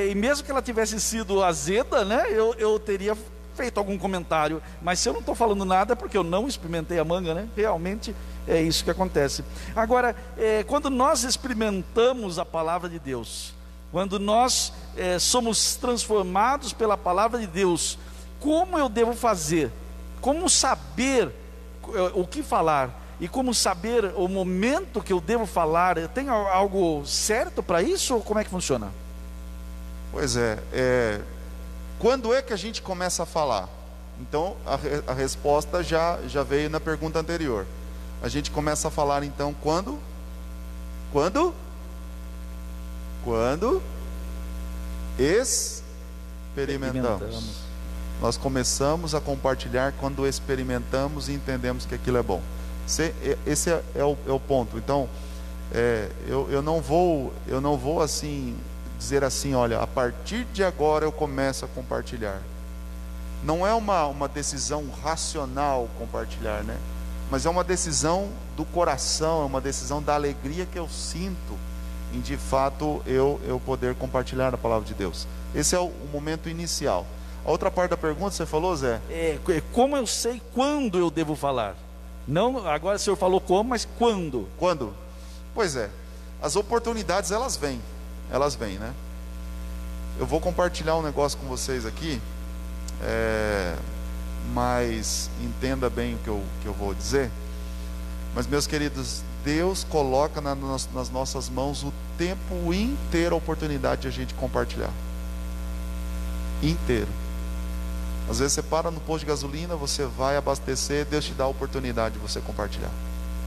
E mesmo que ela tivesse sido azeda, né? Eu teria feito algum comentário. Mas se eu não estou falando nada, é porque eu não experimentei a manga, né? Realmente é isso que acontece. Agora, quando nós experimentamos a palavra de Deus, quando nós somos transformados pela palavra de Deus, como eu devo fazer? Como saber o que falar? E como saber o momento que eu devo falar? Tem algo certo para isso ou como é que funciona? Pois quando é que a gente começa a falar? Então a resposta já veio na pergunta anterior. A gente começa a falar então quando? Quando experimentamos. Nós começamos a compartilhar quando experimentamos e entendemos que aquilo é bom. Esse é o ponto. Então, eu não vou assim dizer assim, olha, a partir de agora eu começo a compartilhar. Não é uma decisão racional compartilhar, né? Mas é uma decisão do coração, é uma decisão da alegria que eu sinto em de fato eu poder compartilhar a palavra de Deus. Esse é o momento inicial. A outra parte da pergunta você falou, Zé? Como eu sei quando eu devo falar? Não, agora o senhor falou como, mas quando? Quando? Pois as oportunidades elas vêm, né? Eu vou compartilhar um negócio com vocês aqui, mas entenda bem o que eu vou dizer. Mas meus queridos, Deus coloca nas nossas mãos o tempo inteiro a oportunidade de a gente compartilhar. Inteiro. Às vezes você para no posto de gasolina, você vai abastecer, Deus te dá a oportunidade de você compartilhar,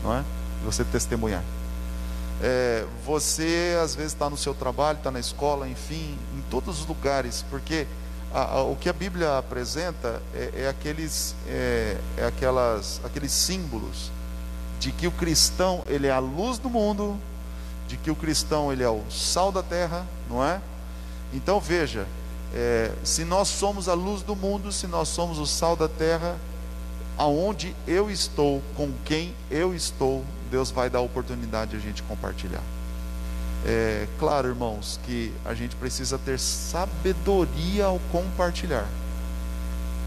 não é? De você testemunhar. Você às vezes está no seu trabalho, está na escola, enfim, em todos os lugares, porque o que a Bíblia apresenta aqueles símbolos de que o cristão ele é a luz do mundo, de que o cristão ele é o sal da terra, não é? Então veja, se nós somos a luz do mundo, se nós somos o sal da terra, aonde eu estou, com quem eu estou, Deus vai dar a oportunidade de a gente compartilhar. Claro, irmãos, que a gente precisa ter sabedoria ao compartilhar,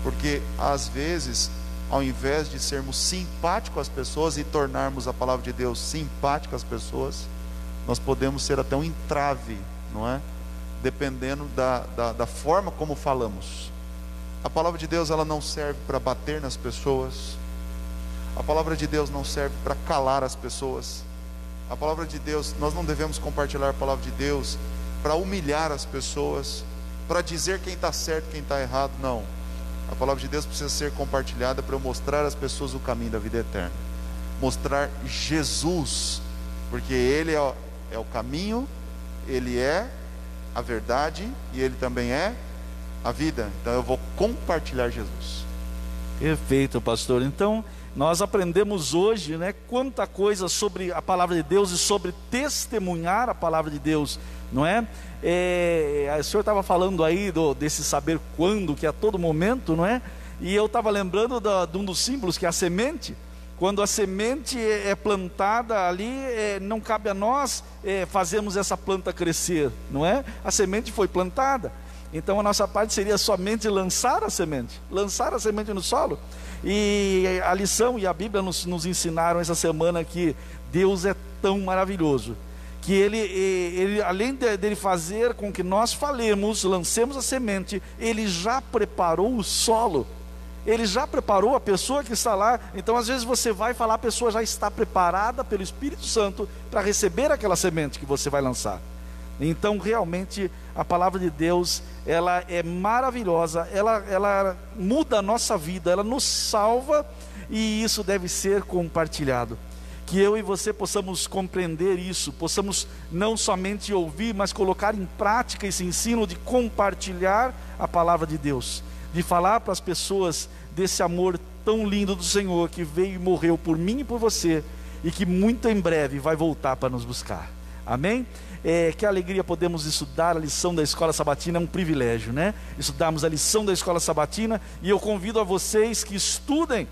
porque às vezes, ao invés de sermos simpáticos às pessoas e tornarmos a palavra de Deus simpática às pessoas, nós podemos ser até um entrave, não é? Dependendo da forma como falamos. A palavra de Deus ela não serve para bater nas pessoas. A palavra de Deus não serve para calar as pessoas. A palavra de Deus, nós não devemos compartilhar a palavra de Deus para humilhar as pessoas, para dizer quem está certo, quem está errado. Não. A palavra de Deus precisa ser compartilhada para eu mostrar às pessoas o caminho da vida eterna, mostrar Jesus, porque Ele é o caminho, Ele é a verdade e Ele também é a vida. Então eu vou compartilhar Jesus. Perfeito, pastor. Então nós aprendemos hoje, né, quanta coisa sobre a palavra de Deus e sobre testemunhar a palavra de Deus, não é? O senhor estava falando aí desse saber quando, que é a todo momento, não é? E eu estava lembrando de um dos símbolos, que é a semente. Quando a semente é plantada ali, não cabe a nós fazermos essa planta crescer, não é? A semente foi plantada, então a nossa parte seria somente lançar a semente no solo. E a lição e a Bíblia nos ensinaram essa semana que Deus é tão maravilhoso, que Ele além dele fazer com que nós falemos, lancemos a semente, Ele já preparou o solo. Ele já preparou a pessoa que está lá. Então às vezes você vai falar, a pessoa já está preparada pelo Espírito Santo para receber aquela semente que você vai lançar. Então realmente a palavra de Deus, ela é maravilhosa, ela muda a nossa vida, ela nos salva, e isso deve ser compartilhado. Que eu e você possamos compreender isso, possamos não somente ouvir, mas colocar em prática esse ensino de compartilhar a palavra de Deus, de falar para as pessoas desse amor tão lindo do Senhor, que veio e morreu por mim e por você, e que muito em breve vai voltar para nos buscar. Amém? Que alegria podemos estudar a lição da Escola Sabatina, é um privilégio, né? Estudarmos a lição da Escola Sabatina, e eu convido a vocês que estudem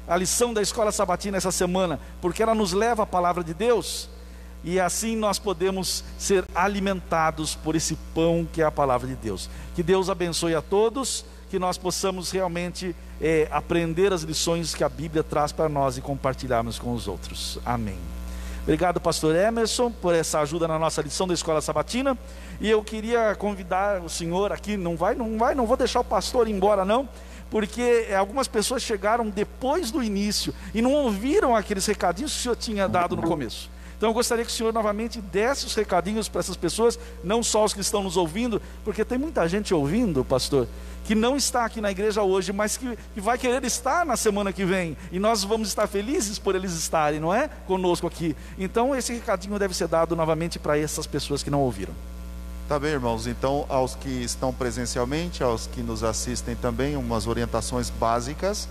a lição da Escola Sabatina essa semana, porque ela nos leva à palavra de Deus, e assim nós podemos ser alimentados por esse pão que é a palavra de Deus. Que Deus abençoe a todos, que nós possamos realmente aprender as lições que a Bíblia traz para nós e compartilharmos com os outros. Amém. Obrigado, pastor Emerson, por essa ajuda na nossa lição da Escola Sabatina. E eu queria convidar o senhor aqui, não vou deixar o pastor ir embora não, porque algumas pessoas chegaram depois do início e não ouviram aqueles recadinhos que o senhor tinha dado no começo. Então eu gostaria que o senhor novamente desse os recadinhos para essas pessoas, não só os que estão nos ouvindo, porque tem muita gente ouvindo, pastor, que não está aqui na igreja hoje, mas que vai querer estar na semana que vem, e nós vamos estar felizes por eles estarem, não é? Conosco aqui. Então esse recadinho deve ser dado novamente para essas pessoas que não ouviram. Tá bem, irmãos, então aos que estão presencialmente, aos que nos assistem também, umas orientações básicas.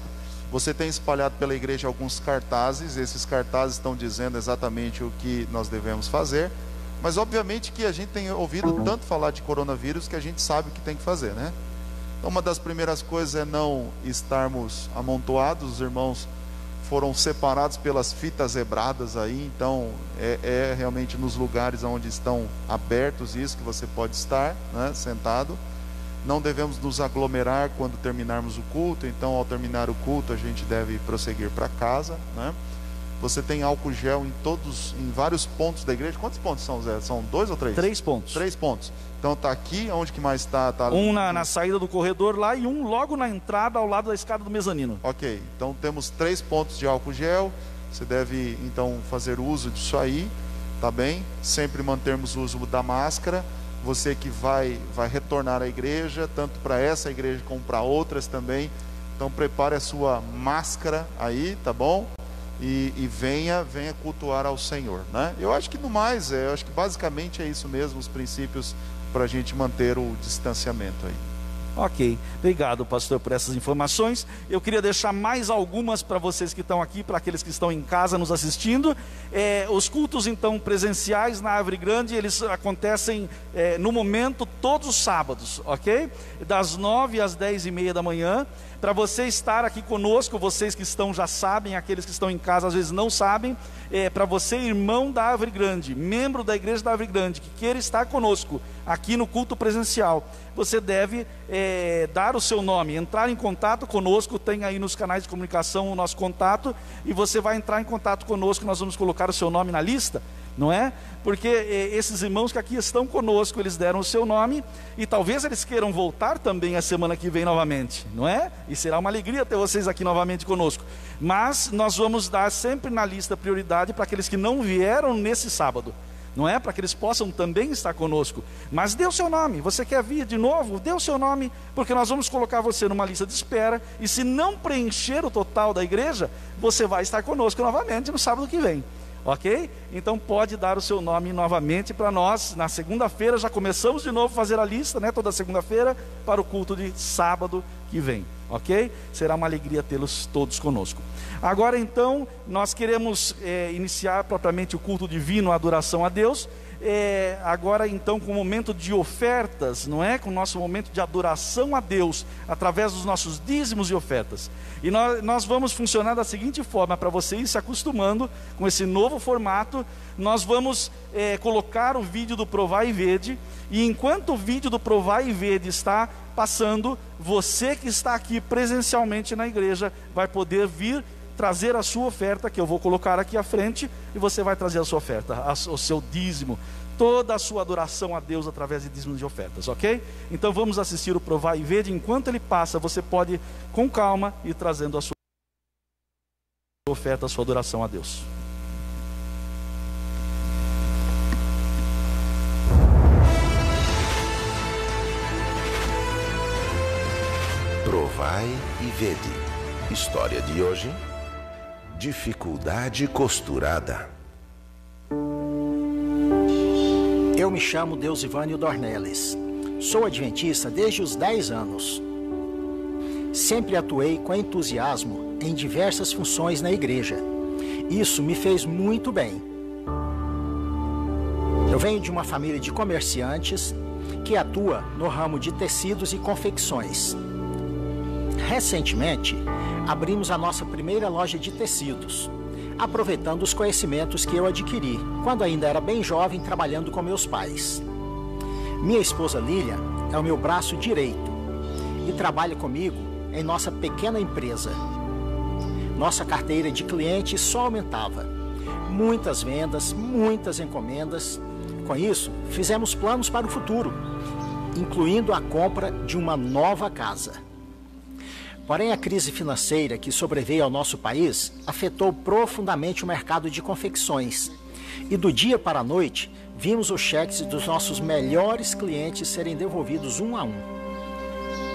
Você tem espalhado pela igreja alguns cartazes, esses cartazes estão dizendo exatamente o que nós devemos fazer, mas obviamente que a gente tem ouvido tanto falar de coronavírus que a gente sabe o que tem que fazer, né? Então uma das primeiras coisas é não estarmos amontoados, os irmãos foram separados pelas fitas zebradas aí, então é realmente nos lugares onde estão abertos isso que você pode estar, né, sentado. Não devemos nos aglomerar quando terminarmos o culto, então ao terminar o culto a gente deve prosseguir para casa, né? Você tem álcool gel em vários pontos da igreja. Quantos pontos são, Zé? São 2 ou 3? 3 pontos. 3 pontos. Então está aqui, onde que mais está? Um na saída do corredor lá, e um logo na entrada ao lado da escada do mezanino. Ok, então temos 3 pontos de álcool gel. Você deve então fazer uso disso aí, tá bem? Sempre mantermos o uso da máscara. Você que vai retornar à igreja, tanto para essa igreja como para outras também, então prepare a sua máscara aí, tá bom? E venha cultuar ao Senhor, né? Eu acho que no mais, eu acho que basicamente é isso mesmo, os princípios para a gente manter o distanciamento aí. Ok, obrigado, pastor, por essas informações. Eu queria deixar mais algumas para vocês que estão aqui, para aqueles que estão em casa nos assistindo. Os cultos então presenciais na Árvore Grande, eles acontecem no momento todos os sábados, ok? Das 9 às 10h30 da manhã. Para você estar aqui conosco, vocês que estão já sabem, aqueles que estão em casa às vezes não sabem, para você, irmão da Árvore Grande, membro da igreja da Árvore Grande, que queira estar conosco aqui no culto presencial, você deve dar o seu nome, entrar em contato conosco. Tem aí nos canais de comunicação o nosso contato, e você vai entrar em contato conosco, nós vamos colocar o seu nome na lista, não é? Porque esses irmãos que aqui estão conosco, eles deram o seu nome, e talvez eles queiram voltar também a semana que vem novamente, não é? E será uma alegria ter vocês aqui novamente conosco. Mas nós vamos dar sempre na lista prioridade para aqueles que não vieram nesse sábado, não é? Para que eles possam também estar conosco. Mas dê o seu nome, você quer vir de novo? Dê o seu nome, porque nós vamos colocar você numa lista de espera, e se não preencher o total da igreja, você vai estar conosco novamente no sábado que vem. Ok? Então pode dar o seu nome novamente para nós. Na segunda-feira já começamos de novo a fazer a lista, né? Toda segunda-feira para o culto de sábado que vem. Ok? Será uma alegria tê-los todos conosco. Agora então nós queremos iniciar propriamente o culto divino, a adoração a Deus. Agora então com o momento de ofertas, não é? Com o nosso momento de adoração a Deus, através dos nossos dízimos e ofertas. E nós vamos funcionar da seguinte forma, para você ir se acostumando com esse novo formato. Nós vamos colocar o vídeo do Provai e Vede, e enquanto o vídeo do Provai e Vede está passando, você que está aqui presencialmente na igreja vai poder vir trazer a sua oferta, que eu vou colocar aqui à frente, e você vai trazer a sua oferta, o seu dízimo, toda a sua adoração a Deus através de dízimos e ofertas, ok? Então vamos assistir o Provai e Vede. Enquanto ele passa, você pode com calma ir trazendo a sua oferta, a sua adoração a Deus. Provai e vede. História de hoje: dificuldade costurada. Eu me chamo Deusivânio Dornelles. Sou adventista desde os 10 anos. Sempre atuei com entusiasmo em diversas funções na igreja. Isso me fez muito bem. Eu venho de uma família de comerciantes que atua no ramo de tecidos e confecções. Recentemente, abrimos a nossa primeira loja de tecidos, aproveitando os conhecimentos que eu adquiri quando ainda era bem jovem trabalhando com meus pais. Minha esposa Lilian é o meu braço direito e trabalha comigo em nossa pequena empresa. Nossa carteira de clientes só aumentava. Muitas vendas, muitas encomendas. Com isso, fizemos planos para o futuro, incluindo a compra de uma nova casa. Porém, a crise financeira que sobreveio ao nosso país afetou profundamente o mercado de confecções. E do dia para a noite, vimos os cheques dos nossos melhores clientes serem devolvidos um a um.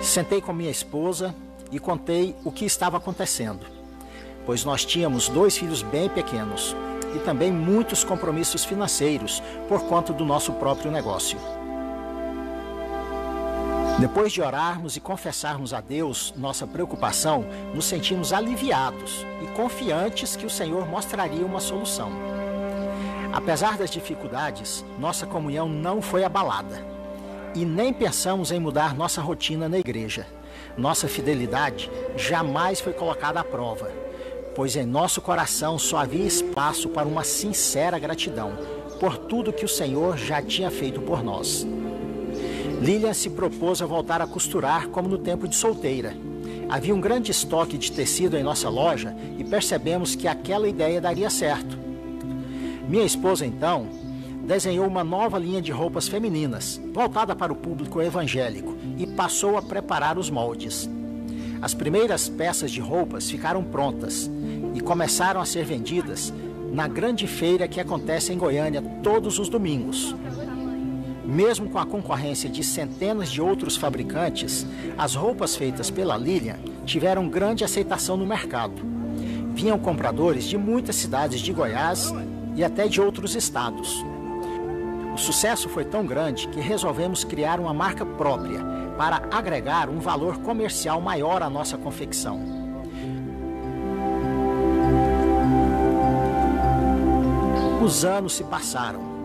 Sentei com minha esposa e contei o que estava acontecendo, pois nós tínhamos 2 filhos bem pequenos e também muitos compromissos financeiros por conta do nosso próprio negócio. Depois de orarmos e confessarmos a Deus nossa preocupação, nos sentimos aliviados e confiantes que o Senhor mostraria uma solução. Apesar das dificuldades, nossa comunhão não foi abalada e nem pensamos em mudar nossa rotina na igreja. Nossa fidelidade jamais foi colocada à prova, pois em nosso coração só havia espaço para uma sincera gratidão por tudo que o Senhor já tinha feito por nós. Lilian se propôs a voltar a costurar como no tempo de solteira. Havia um grande estoque de tecido em nossa loja e percebemos que aquela ideia daria certo. Minha esposa, então, desenhou uma nova linha de roupas femininas, voltada para o público evangélico, e passou a preparar os moldes. As primeiras peças de roupas ficaram prontas e começaram a ser vendidas na grande feira que acontece em Goiânia todos os domingos. Mesmo com a concorrência de centenas de outros fabricantes, as roupas feitas pela Lilian tiveram grande aceitação no mercado. Vinham compradores de muitas cidades de Goiás e até de outros estados. O sucesso foi tão grande que resolvemos criar uma marca própria para agregar um valor comercial maior à nossa confecção. Os anos se passaram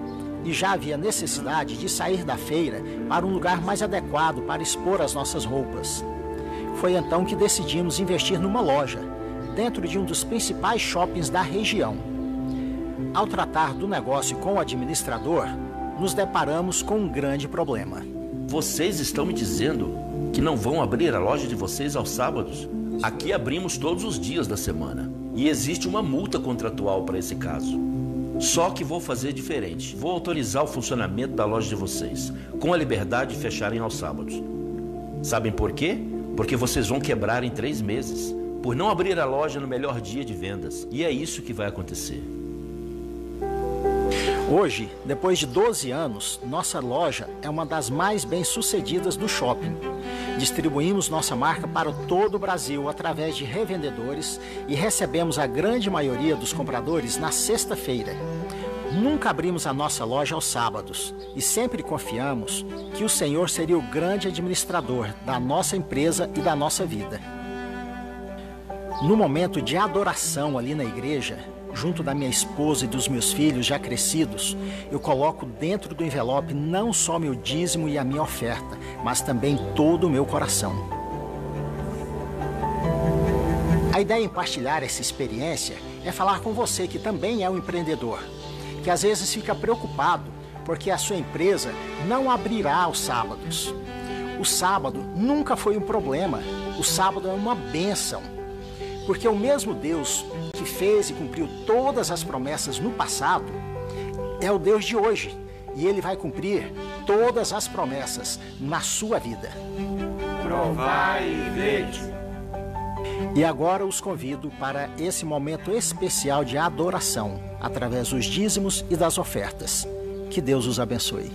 e já havia necessidade de sair da feira para um lugar mais adequado para expor as nossas roupas. Foi então que decidimos investir numa loja, dentro de um dos principais shoppings da região. Ao tratar do negócio com o administrador, nos deparamos com um grande problema. Vocês estão me dizendo que não vão abrir a loja de vocês aos sábados? Aqui abrimos todos os dias da semana e existe uma multa contratual para esse caso. Só que vou fazer diferente. Vou autorizar o funcionamento da loja de vocês, com a liberdade de fecharem aos sábados. Sabem por quê? Porque vocês vão quebrar em 3 meses, por não abrir a loja no melhor dia de vendas. E é isso que vai acontecer. Hoje, depois de 12 anos, nossa loja é uma das mais bem-sucedidas do shopping. Distribuímos nossa marca para todo o Brasil através de revendedores e recebemos a grande maioria dos compradores na sexta-feira. Nunca abrimos a nossa loja aos sábados e sempre confiamos que o Senhor seria o grande administrador da nossa empresa e da nossa vida. No momento de adoração ali na igreja, junto da minha esposa e dos meus filhos já crescidos, eu coloco dentro do envelope não só meu dízimo e a minha oferta, mas também todo o meu coração. A ideia em partilhar essa experiência é falar com você que também é um empreendedor, que às vezes fica preocupado porque a sua empresa não abrirá aos sábados. O sábado nunca foi um problema, o sábado é uma bênção, porque o mesmo Deus que fez e cumpriu todas as promessas no passado é o Deus de hoje e Ele vai cumprir todas as promessas na sua vida. Provai e vede. E agora os convido para esse momento especial de adoração, através dos dízimos e das ofertas. Que Deus os abençoe.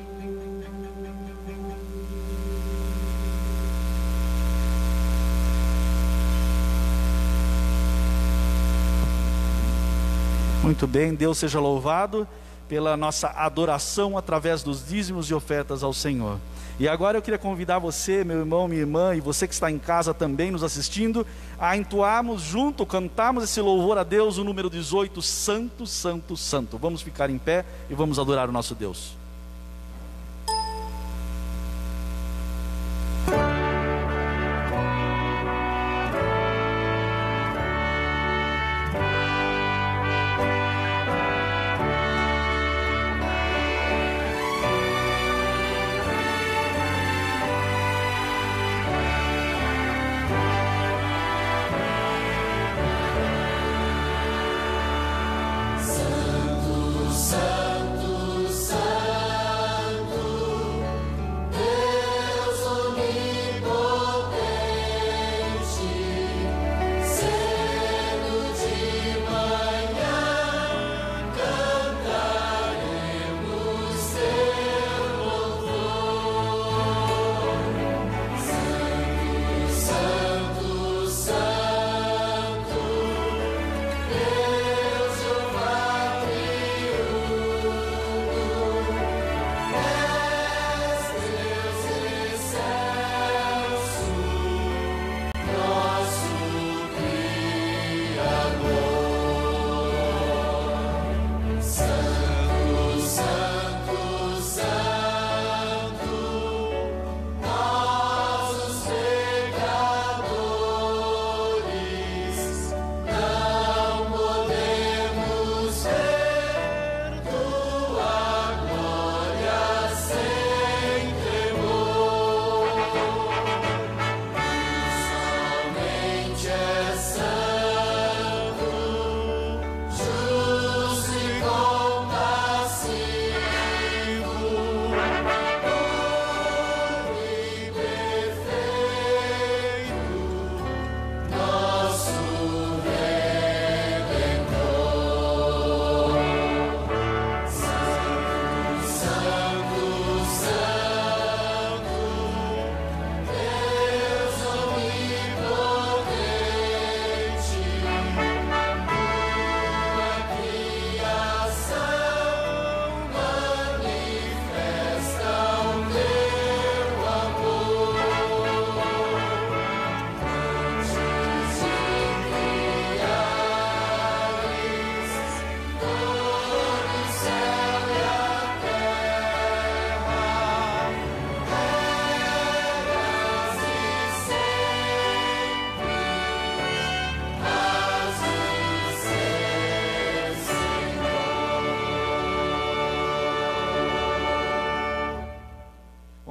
Muito bem, Deus seja louvado pela nossa adoração através dos dízimos e ofertas ao Senhor. E agora eu queria convidar você, meu irmão, minha irmã, e você que está em casa também nos assistindo, a entoarmos junto, cantarmos esse louvor a Deus, o número 18, Santo, Santo, Santo. Vamos ficar em pé e vamos adorar o nosso Deus.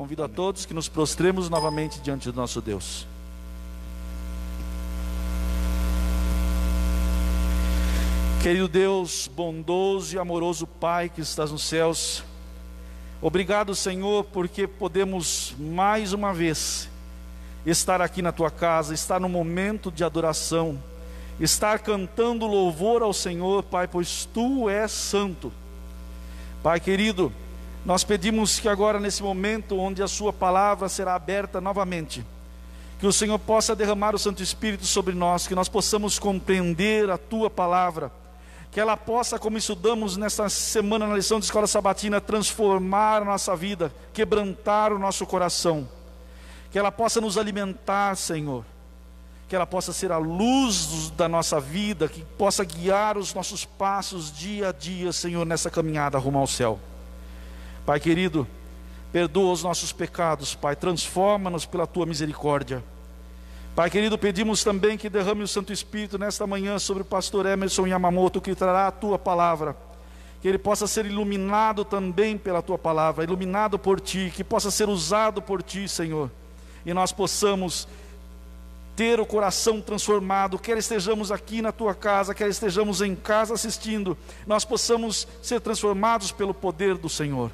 Convido a todos que nos prostremos novamente diante do nosso Deus. Querido Deus, bondoso e amoroso Pai que estás nos céus, obrigado, Senhor, porque podemos mais uma vez estar aqui na Tua casa, estar no momento de adoração, estar cantando louvor ao Senhor, Pai, pois Tu és santo. Pai querido, nós pedimos que agora, nesse momento onde a Sua palavra será aberta novamente, que o Senhor possa derramar o Santo Espírito sobre nós, que nós possamos compreender a Tua palavra, que ela possa, como estudamos nesta semana na lição de Escola Sabatina, transformar a nossa vida, quebrantar o nosso coração, que ela possa nos alimentar, Senhor, que ela possa ser a luz da nossa vida, que possa guiar os nossos passos dia a dia, Senhor, nessa caminhada rumo ao céu. Pai querido, perdoa os nossos pecados, Pai, transforma-nos pela Tua misericórdia. Pai querido, pedimos também que derrame o Santo Espírito nesta manhã sobre o pastor Emerson Yamamoto, que trará a Tua palavra, que ele possa ser iluminado também pela Tua palavra, iluminado por Ti, que possa ser usado por Ti, Senhor, e nós possamos ter o coração transformado, quer estejamos aqui na Tua casa, quer estejamos em casa assistindo, nós possamos ser transformados pelo poder do Senhor.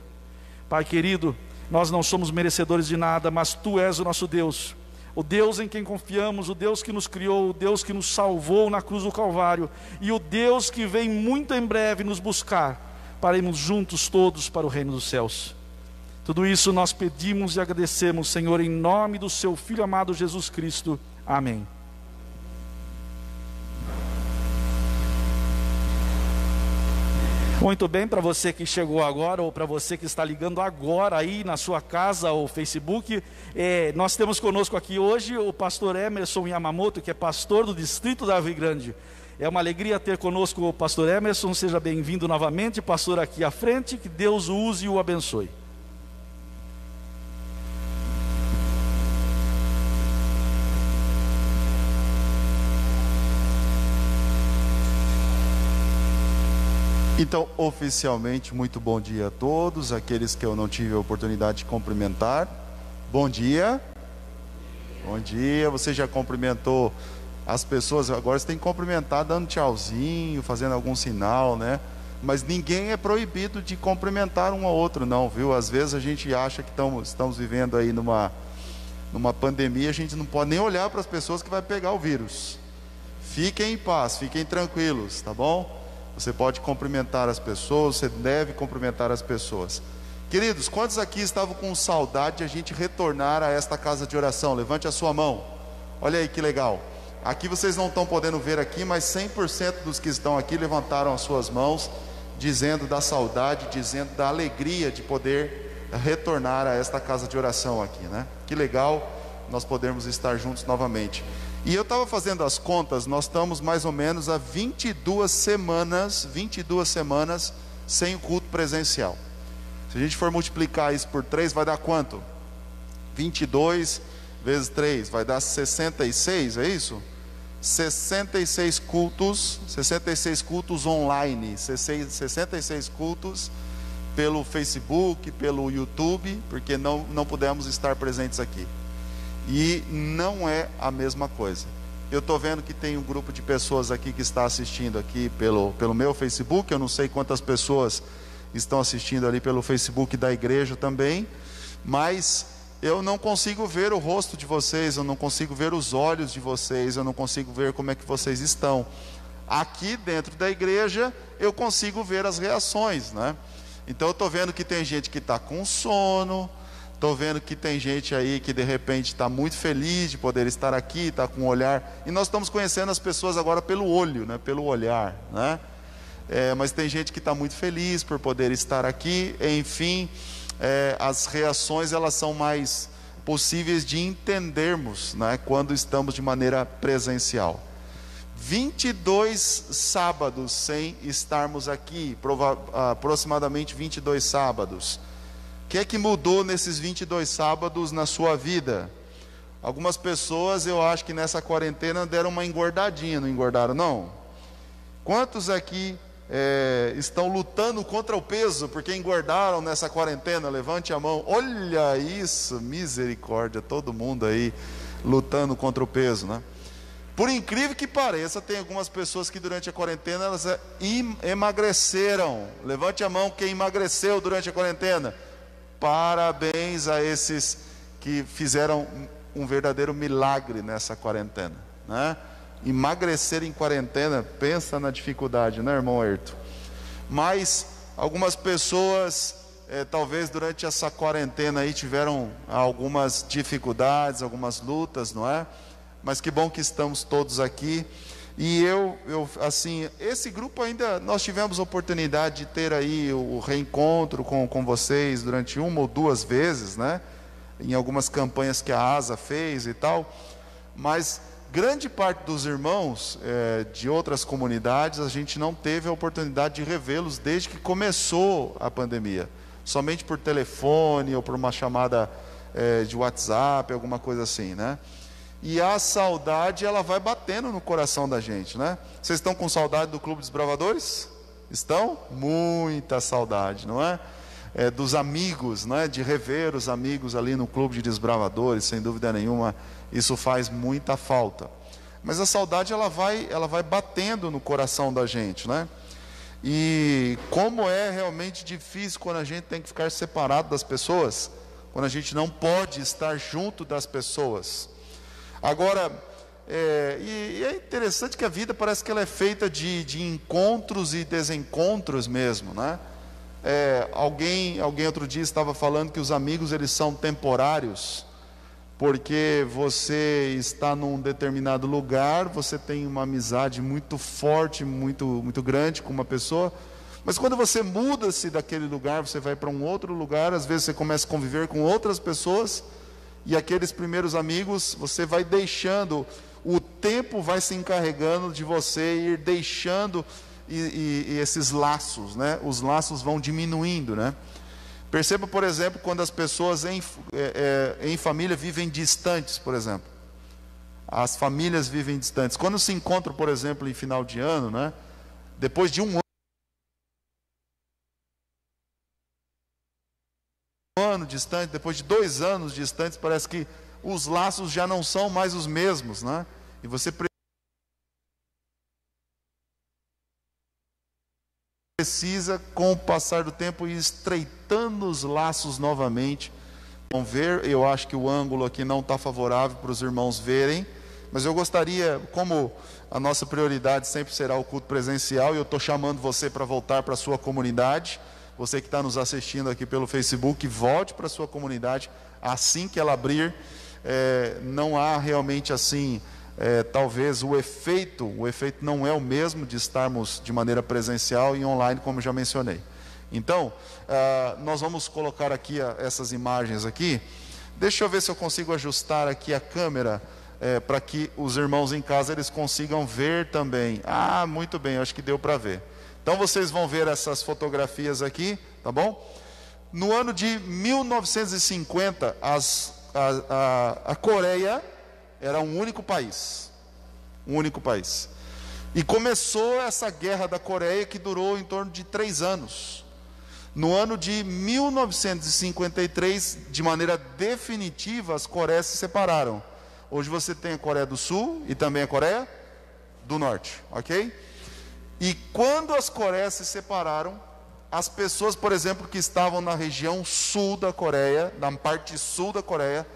Pai querido, nós não somos merecedores de nada, mas Tu és o nosso Deus, o Deus em quem confiamos, o Deus que nos criou, o Deus que nos salvou na cruz do Calvário, e o Deus que vem muito em breve nos buscar, para irmos juntos todos para o reino dos céus. Tudo isso nós pedimos e agradecemos, Senhor, em nome do Seu Filho amado Jesus Cristo. Amém. Muito bem, para você que chegou agora ou para você que está ligando agora aí na sua casa ou Facebook, nós temos conosco aqui hoje o pastor Emerson Yamamoto, que é pastor do Distrito da Rio Grande. É uma alegria ter conosco o pastor Emerson, seja bem-vindo novamente, pastor aqui à frente, que Deus o use e o abençoe. Então, oficialmente, muito bom dia a todos, aqueles que eu não tive a oportunidade de cumprimentar. Bom dia. Bom dia, você já cumprimentou as pessoas, agora você tem que cumprimentar dando tchauzinho, fazendo algum sinal, né? Mas ninguém é proibido de cumprimentar um ao outro não, viu? Às vezes a gente acha que estamos vivendo aí numa pandemia, a gente não pode nem olhar para as pessoas que vai pegar o vírus. Fiquem em paz, fiquem tranquilos, tá bom? Você pode cumprimentar as pessoas, você deve cumprimentar as pessoas. Queridos, quantos aqui estavam com saudade de a gente retornar a esta casa de oração? Levante a sua mão. Olha aí que legal. Aqui vocês não estão podendo ver aqui, mas 100% dos que estão aqui levantaram as suas mãos, dizendo da saudade, dizendo da alegria de poder retornar a esta casa de oração aqui, né? Que legal nós podermos estar juntos novamente. E eu estava fazendo as contas, nós estamos mais ou menos há 22 semanas sem o culto presencial. Se a gente for multiplicar isso por 3, vai dar quanto? 22 vezes 3, vai dar 66, é isso? 66 cultos online, 66 cultos pelo Facebook, pelo YouTube, porque não pudemos estar presentes aqui. E não é a mesma coisa. Eu estou vendo que tem um grupo de pessoas aqui que está assistindo aqui pelo meu Facebook. Eu não sei quantas pessoas estão assistindo ali pelo Facebook da igreja também, mas eu não consigo ver o rosto de vocês, eu não consigo ver os olhos de vocês, eu não consigo ver como é que vocês estão. Aqui dentro da igreja eu consigo ver as reações, né? Então eu estou vendo que tem gente que está com sono. Estou vendo que tem gente aí que de repente está muito feliz de poder estar aqui, está com um olhar. E nós estamos conhecendo as pessoas agora pelo olho, né? Pelo olhar, né? Mas tem gente que está muito feliz por poder estar aqui. Enfim, as reações elas são mais possíveis de entendermos, né? Quando estamos de maneira presencial. 22 sábados sem estarmos aqui, aproximadamente 22 sábados. O que é que mudou nesses 22 sábados na sua vida? Algumas pessoas, eu acho que nessa quarentena deram uma engordadinha, não engordaram não? Quantos aqui estão lutando contra o peso porque engordaram nessa quarentena? Levante a mão. Olha isso, misericórdia, todo mundo aí lutando contra o peso, né? Por incrível que pareça, tem algumas pessoas que durante a quarentena elas emagreceram. Levante a mão quem emagreceu durante a quarentena. Parabéns a esses que fizeram um verdadeiro milagre nessa quarentena, né? Emagrecer em quarentena, pensa na dificuldade, né, irmão Ayrton? Mas algumas pessoas, talvez durante essa quarentena aí tiveram algumas dificuldades, algumas lutas, não é? Mas que bom que estamos todos aqui. E assim, esse grupo ainda, nós tivemos a oportunidade de ter aí o reencontro com vocês durante uma ou duas vezes, né? Em algumas campanhas que a ASA fez e tal. Mas grande parte dos irmãos de outras comunidades, a gente não teve a oportunidade de revê-los desde que começou a pandemia. Somente por telefone ou por uma chamada de WhatsApp, alguma coisa assim, né? E a saudade, ela vai batendo no coração da gente, né? Vocês estão com saudade do Clube dos Bravadores? Estão? Muita saudade, não é? Dos amigos, né? De rever os amigos ali no Clube de Desbravadores, sem dúvida nenhuma, isso faz muita falta. Mas a saudade, ela vai batendo no coração da gente, né? E como é realmente difícil quando a gente tem que ficar separado das pessoas, quando a gente não pode estar junto das pessoas. Agora, e é interessante que a vida parece que ela é feita de encontros e desencontros mesmo, né? Alguém outro dia estava falando que os amigos eles são temporários, porque você está num determinado lugar, você tem uma amizade muito forte, muito grande com uma pessoa, Mas quando você muda-se daquele lugar, você vai para um outro lugar, às vezes você começa a conviver com outras pessoas, e aqueles primeiros amigos, você vai deixando, o tempo vai se encarregando de você ir deixando e esses laços, né? Os laços vão diminuindo, né? Perceba, por exemplo, quando as pessoas em família vivem distantes, por exemplo. As famílias vivem distantes. Quando se encontram, por exemplo, em final de ano, né? Depois de um ano distante, depois de 2 anos distantes, parece que os laços já não são mais os mesmos, né? E você precisa, com o passar do tempo, ir estreitando os laços novamente. Vão ver, eu acho que o ângulo aqui não está favorável para os irmãos verem, mas eu gostaria, como a nossa prioridade sempre será o culto presencial, e eu estou chamando você para voltar para a sua comunidade. Você que está nos assistindo aqui pelo Facebook, volte para a sua comunidade assim que ela abrir. Não há realmente assim, talvez o efeito não é o mesmo de estarmos de maneira presencial e online, como já mencionei. Então, nós vamos colocar aqui essas imagens aqui. Deixa eu ver se eu consigo ajustar aqui a câmera, para que os irmãos em casa eles consigam ver também. Ah, muito bem, acho que deu para ver. Então vocês vão ver essas fotografias aqui, tá bom? No ano de 1950, a Coreia era um único país. E começou essa guerra da Coreia, que durou em torno de 3 anos. No ano de 1953, de maneira definitiva, as Coreias se separaram. Hoje você tem a Coreia do Sul e também a Coreia do Norte, ok? E quando as Coreias se separaram, as pessoas, por exemplo, que estavam na região sul da Coreia, na parte sul da Coreia,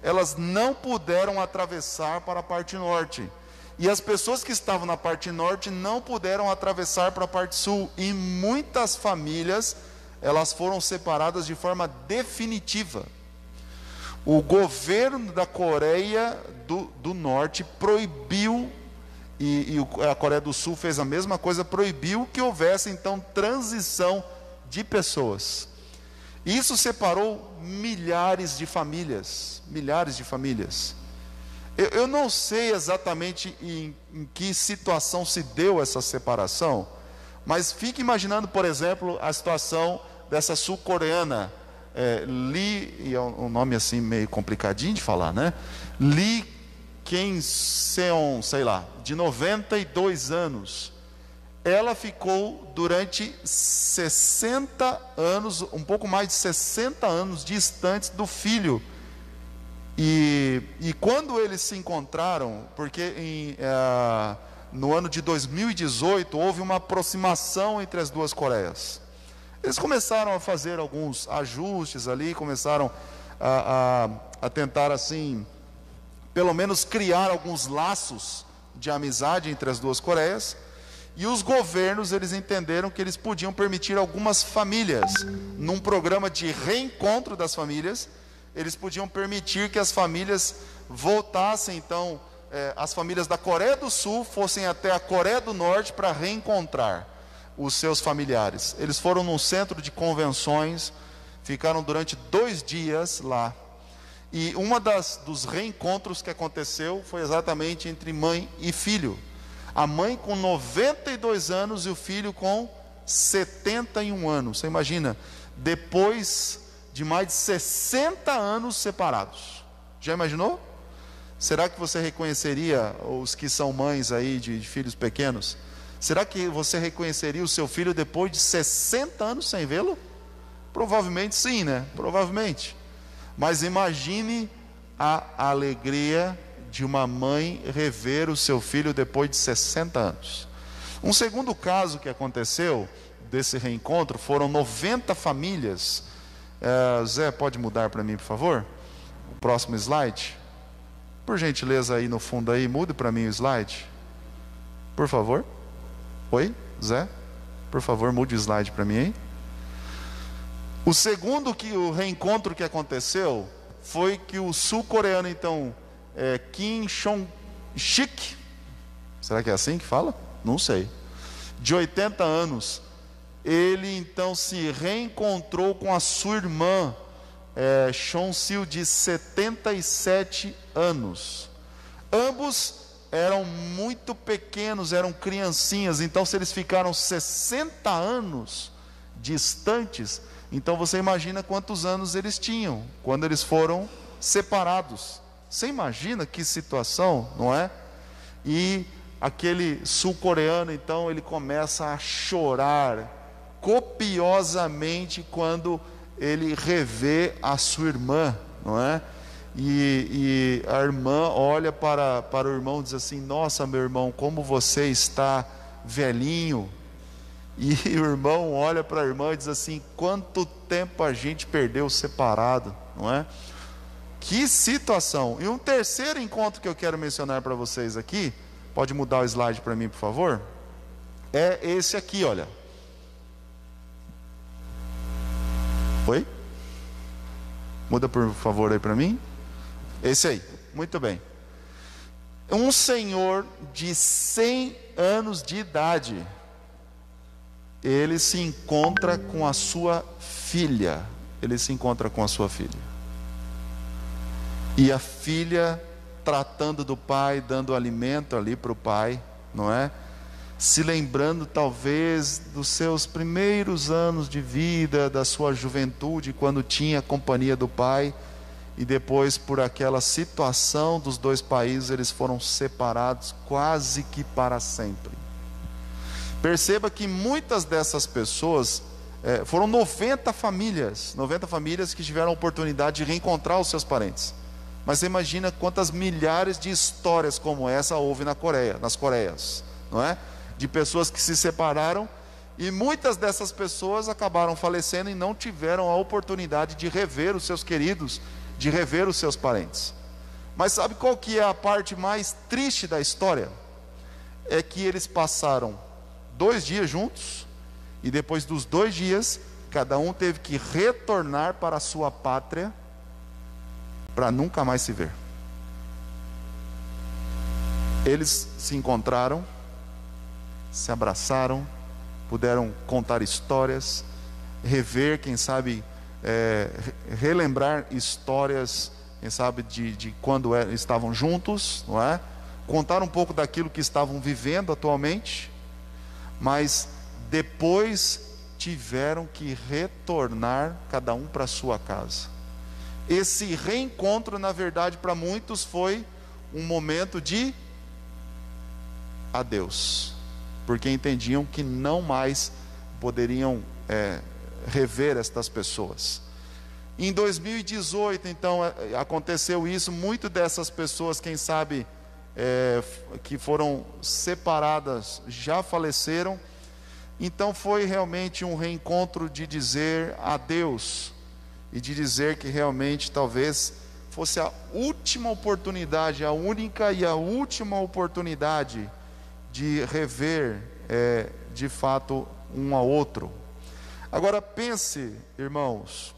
elas não puderam atravessar para a parte norte. E as pessoas que estavam na parte norte não puderam atravessar para a parte sul. E muitas famílias, elas foram separadas de forma definitiva. O governo da Coreia do Norte proibiu, e a Coreia do Sul fez a mesma coisa, proibiu que houvesse então transição de pessoas. Isso separou milhares de famílias. Eu não sei exatamente em que situação se deu essa separação, mas fique imaginando, por exemplo, a situação dessa sul-coreana, Lee, e é um nome assim meio complicadinho de falar, né? Lee Kim-seon, sei lá, de 92 anos. Ela ficou durante 60 anos, um pouco mais de 60 anos distantes do filho. E quando eles se encontraram, porque no ano de 2018 houve uma aproximação entre as duas Coreias. Eles começaram a fazer alguns ajustes ali, começaram a tentar assim, pelo menos criar alguns laços de amizade entre as duas Coreias. E os governos, eles entenderam que eles podiam permitir algumas famílias, num programa de reencontro das famílias, eles podiam permitir que as famílias voltassem, então, as famílias da Coreia do Sul fossem até a Coreia do Norte para reencontrar os seus familiares. Eles foram num centro de convenções, ficaram durante 2 dias lá. E dos reencontros que aconteceu foi exatamente entre mãe e filho. A mãe com 92 anos e o filho com 71 anos. Você imagina, depois de mais de 60 anos separados. Já imaginou? Será que você reconheceria os que são mães aí de filhos pequenos? Será que você reconheceria o seu filho depois de 60 anos sem vê-lo? Provavelmente sim, né? Provavelmente. Mas imagine a alegria de uma mãe rever o seu filho depois de 60 anos. Um segundo caso que aconteceu desse reencontro, foram 90 famílias. Zé, pode mudar para mim, por favor? O próximo slide. Por gentileza, aí no fundo aí, mude para mim o slide. Por favor. Oi, Zé? Por favor, mude o slide para mim aí. O reencontro que aconteceu foi que o sul-coreano, então, Kim Chong-sik, será que é assim que fala? Não sei. De 80 anos, ele então se reencontrou com a sua irmã, Chonsil, de 77 anos. Ambos eram muito pequenos, eram criancinhas. Então, se eles ficaram 60 anos distantes, então você imagina quantos anos eles tinham quando eles foram separados. Você imagina que situação, não é? E aquele sul-coreano, então, ele começa a chorar copiosamente quando ele revê a sua irmã, não é? E a irmã olha para o irmão e diz assim: nossa, meu irmão, como você está velhinho. E o irmão olha para a irmã e diz assim: quanto tempo a gente perdeu separado, não é? Que situação. E um terceiro encontro que eu quero mencionar para vocês aqui, pode mudar o slide para mim, por favor? É esse aqui, olha. Oi? Muda por favor aí para mim. Esse aí, muito bem. Um senhor de 100 anos de idade, ele se encontra com a sua filha. Ele se encontra com a sua filha. E a filha tratando do pai, dando alimento ali para o pai, não é? Se lembrando talvez dos seus primeiros anos de vida, da sua juventude, quando tinha a companhia do pai. E depois, por aquela situação dos dois países, eles foram separados quase que para sempre. Perceba que muitas dessas pessoas, foram 90 famílias que tiveram a oportunidade de reencontrar os seus parentes. Mas você imagina quantas milhares de histórias como essa houve nas Coreias, não é? De pessoas que se separaram, e muitas dessas pessoas acabaram falecendo e não tiveram a oportunidade de rever os seus queridos, de rever os seus parentes. Mas sabe qual que é a parte mais triste da história? É que eles passaram 2 dias juntos, e depois dos 2 dias, cada um teve que retornar para a sua pátria, para nunca mais se ver. Eles se encontraram, se abraçaram, puderam contar histórias, rever, quem sabe, relembrar histórias, quem sabe, de quando estavam juntos, não é? Contar um pouco daquilo que estavam vivendo atualmente, mas depois tiveram que retornar cada um para a sua casa. Esse reencontro, na verdade, para muitos foi um momento de adeus, porque entendiam que não mais poderiam rever estas pessoas. Em 2018, então, aconteceu isso. Muito dessas pessoas, quem sabe, que foram separadas, já faleceram. Então foi realmente um reencontro de dizer adeus, e de dizer que realmente talvez fosse a última oportunidade, a única e a última oportunidade de rever de fato um ao outro. Agora pense, irmãos,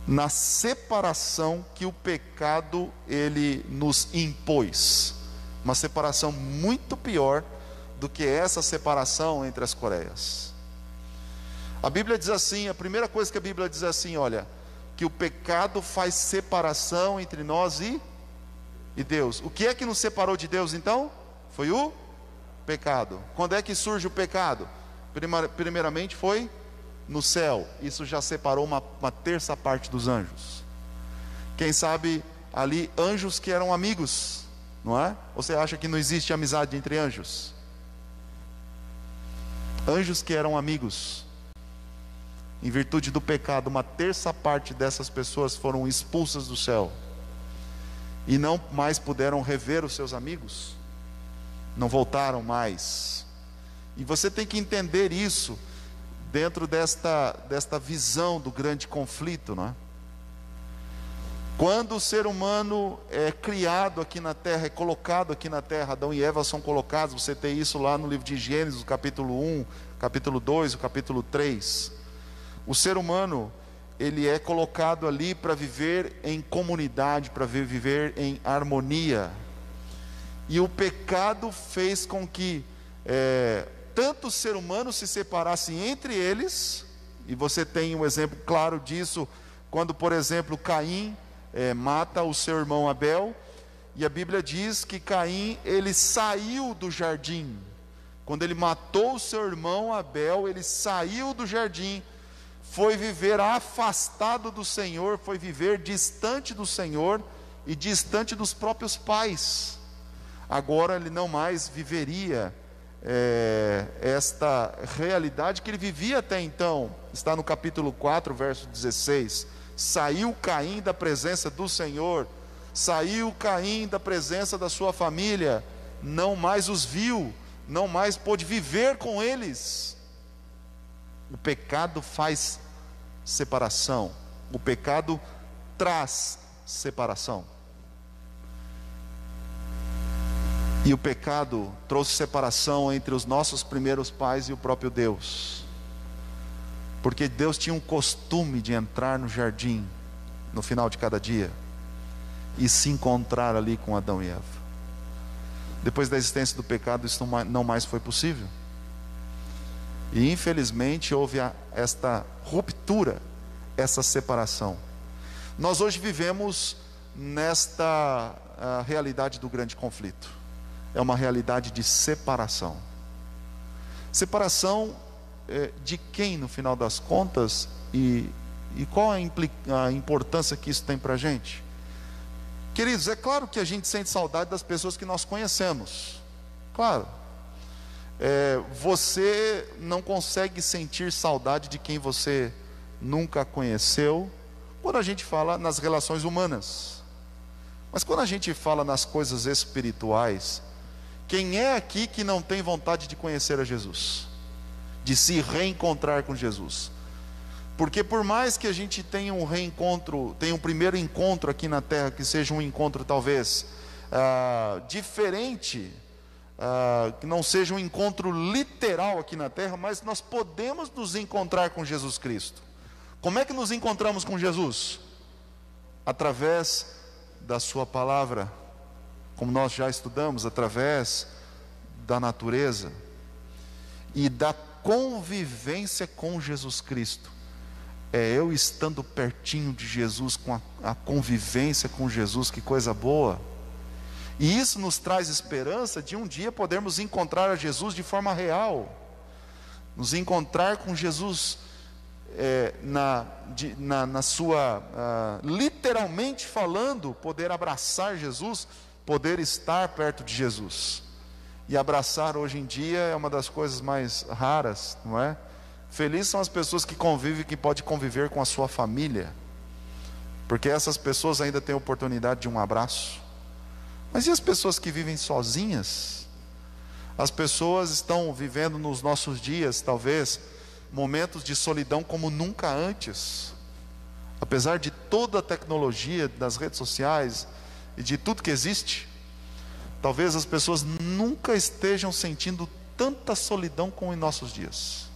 na separação que o pecado ele nos impôs. Uma separação muito pior do que essa separação entre as Coreias. A Bíblia diz assim, a primeira coisa que a Bíblia diz assim, olha, que o pecado faz separação entre nós e Deus. O que é que nos separou de Deus então? Foi o pecado. Quando é que surge o pecado? Primeiramente foi no céu. Isso já separou uma terça parte dos anjos. Quem sabe ali anjos que eram amigos, não é? Ou você acha que não existe amizade entre anjos? Anjos que eram amigos. Em virtude do pecado, uma terça parte dessas pessoas foram expulsas do céu e não mais puderam rever os seus amigos, não voltaram mais. E você tem que entender isso dentro desta visão do grande conflito, não é? Quando o ser humano é criado aqui na terra, é colocado aqui na terra, Adão e Eva são colocados, você tem isso lá no livro de Gênesis, capítulo 1, capítulo 2, o capítulo 3. O ser humano, ele é colocado ali para viver em comunidade, para viver em harmonia. E o pecado fez com que tanto tanto o ser humano se separasse entre eles, e você tem um exemplo claro disso, quando, por exemplo, Caim mata o seu irmão Abel, e a Bíblia diz que Caim, ele saiu do jardim. Quando ele matou o seu irmão Abel, ele saiu do jardim, foi viver afastado do Senhor, foi viver distante do Senhor e distante dos próprios pais. Agora ele não mais viveria esta realidade que ele vivia até então. Está no capítulo 4, verso 16. Saiu Caim da presença do Senhor, saiu Caim da presença da sua família, não mais os viu, não mais pôde viver com eles. O pecado faz separação, o pecado traz separação. E o pecado trouxe separação entre os nossos primeiros pais e o próprio Deus. Porque Deus tinha um costume de entrar no jardim no final de cada dia e se encontrar ali com Adão e Eva. Depois da existência do pecado, isso não mais foi possível. E infelizmente houve esta ruptura, essa separação. Nós hoje vivemos nesta realidade do grande conflito. É uma realidade de separação. Separação de quem, no final das contas, e qual a importância que isso tem para a gente? Queridos, é claro que a gente sente saudade das pessoas que nós conhecemos. Claro. Você não consegue sentir saudade de quem você nunca conheceu, quando a gente fala nas relações humanas. Mas quando a gente fala nas coisas espirituais, quem é aqui que não tem vontade de conhecer a Jesus? De se reencontrar com Jesus? Porque por mais que a gente tenha um reencontro, tenha um primeiro encontro aqui na terra, que seja um encontro talvez diferente, que não seja um encontro literal aqui na terra, mas nós podemos nos encontrar com Jesus Cristo. Como é que nos encontramos com Jesus? Através da sua palavra, como nós já estudamos, através da natureza e da convivência com Jesus Cristo. Eu estando pertinho de Jesus, com a convivência com Jesus, que coisa boa. E isso nos traz esperança de um dia podermos encontrar a Jesus de forma real, nos encontrar com Jesus na sua, literalmente falando, poder abraçar Jesus, poder estar perto de Jesus. E abraçar hoje em dia é uma das coisas mais raras, não é? Felizes são as pessoas que convivem, que podem conviver com a sua família, porque essas pessoas ainda têm a oportunidade de um abraço. Mas e as pessoas que vivem sozinhas? As pessoas estão vivendo nos nossos dias, talvez, momentos de solidão como nunca antes. Apesar de toda a tecnologia das redes sociais e de tudo que existe, talvez as pessoas nunca estejam sentindo tanta solidão como em nossos dias.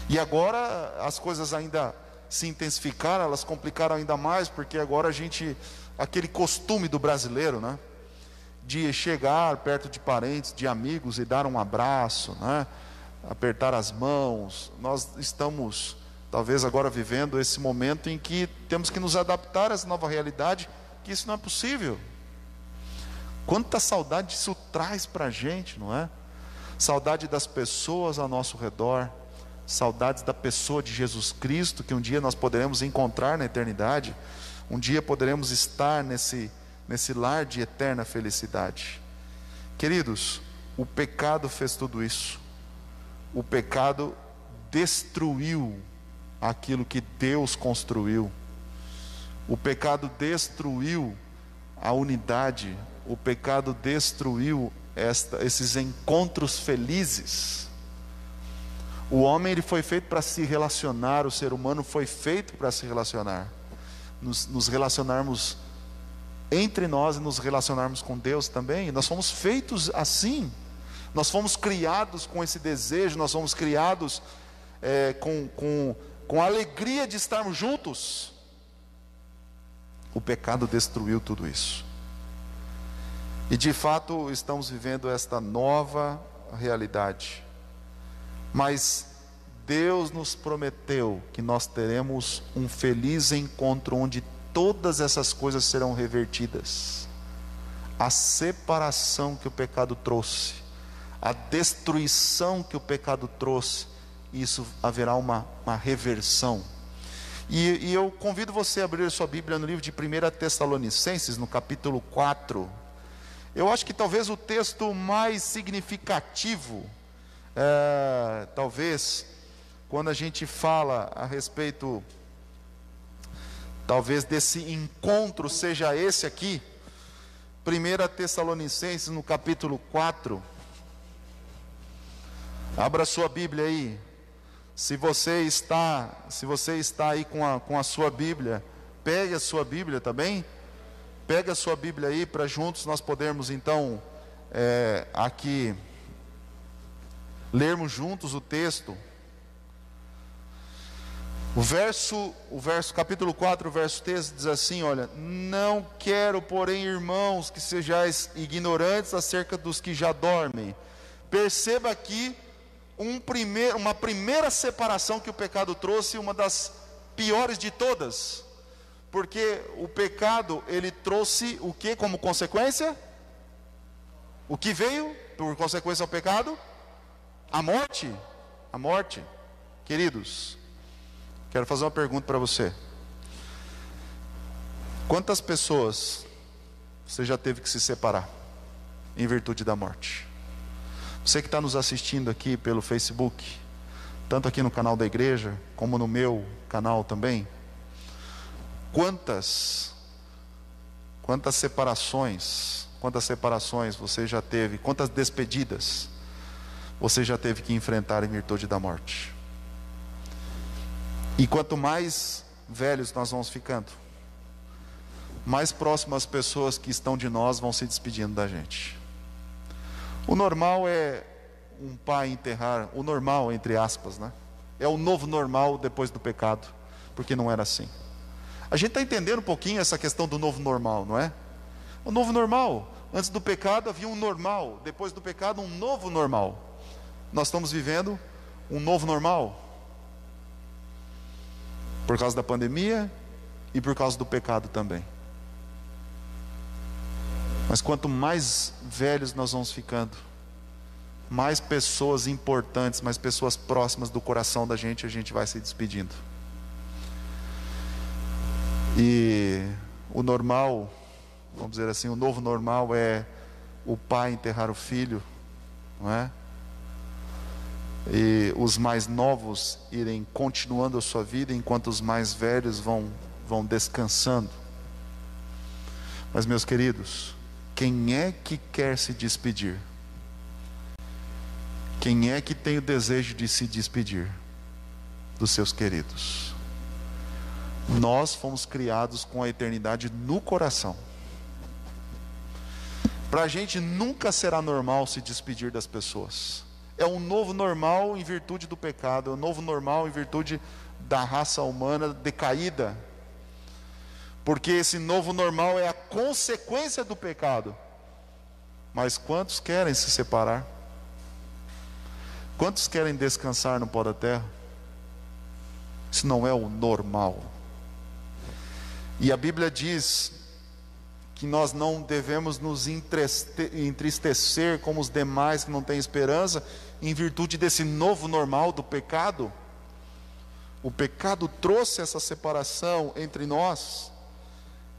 E agora as coisas ainda se intensificaram, elas complicaram ainda mais, porque agora aquele costume do brasileiro, né, de chegar perto de parentes, de amigos e dar um abraço, né, apertar as mãos. Nós estamos talvez agora vivendo esse momento em que temos que nos adaptar a essa nova realidade, que isso não é possível. Quanta saudade isso traz para a gente, não é? Saudade das pessoas ao nosso redor, saudades da pessoa de Jesus Cristo, que um dia nós poderemos encontrar na eternidade, um dia poderemos estar nesse lar de eterna felicidade. Queridos, o pecado fez tudo isso. O pecado destruiu aquilo que Deus construiu. O pecado destruiu a unidade. O pecado destruiu esses encontros felizes. O homem, ele foi feito para se relacionar, o ser humano foi feito para se relacionar, nos relacionarmos entre nós e nos relacionarmos com Deus também. Nós fomos feitos assim, nós fomos criados com esse desejo, nós fomos criados com a alegria de estarmos juntos. O pecado destruiu tudo isso. E de fato estamos vivendo esta nova realidade. Mas Deus nos prometeu que nós teremos um feliz encontro onde todas essas coisas serão revertidas. A separação que o pecado trouxe, a destruição que o pecado trouxe, isso haverá uma reversão. E eu convido você a abrir a sua Bíblia no livro de 1 Tessalonicenses, no capítulo 4. Eu acho que talvez o texto mais significativo, talvez, quando a gente fala a respeito, talvez desse encontro seja esse aqui, 1 Tessalonicenses no capítulo 4, abra sua Bíblia aí, se você está aí com a sua Bíblia, pegue a sua Bíblia, tá bem? Pega a sua Bíblia aí, para juntos nós podermos então, aqui, lermos juntos o texto. Capítulo 4, verso 13 diz assim, olha: não quero, porém, irmãos, que sejais ignorantes acerca dos que já dormem. Perceba aqui uma primeira separação que o pecado trouxe, uma das piores de todas, porque o pecado, ele trouxe o que como consequência? O que veio por consequência ao pecado? A morte. A morte. Queridos, quero fazer uma pergunta para você. Quantas pessoas você já teve que se separar em virtude da morte? Você que está nos assistindo aqui pelo Facebook, tanto aqui no canal da igreja, como no meu canal também, quantas separações você já teve, quantas despedidas você já teve que enfrentar em virtude da morte? E quanto mais velhos nós vamos ficando, mais próximas as pessoas que estão de nós vão se despedindo da gente. O normal é um pai enterrar, o normal entre aspas, né? É o novo normal depois do pecado, porque não era assim. A gente está entendendo um pouquinho essa questão do novo normal, não é? O novo normal, antes do pecado havia um normal, depois do pecado um novo normal. Nós estamos vivendo um novo normal, por causa da pandemia e por causa do pecado também. Mas quanto mais velhos nós vamos ficando, mais pessoas importantes, mais pessoas próximas do coração da gente, a gente vai se despedindo. E o normal, vamos dizer assim, o novo normal é o pai enterrar o filho, não é? E os mais novos irem continuando a sua vida, enquanto os mais velhos vão descansando. Mas, meus queridos, quem é que quer se despedir? Quem é que tem o desejo de se despedir dos seus queridos? Nós fomos criados com a eternidade no coração. Para a gente nunca será normal se despedir das pessoas. É um novo normal em virtude do pecado, é um novo normal em virtude da raça humana decaída. Porque esse novo normal é a consequência do pecado. Mas quantos querem se separar? Quantos querem descansar no pó da terra? Isso não é o normal. E a Bíblia diz que nós não devemos nos entristecer como os demais que não têm esperança, em virtude desse novo normal do pecado. O pecado trouxe essa separação entre nós,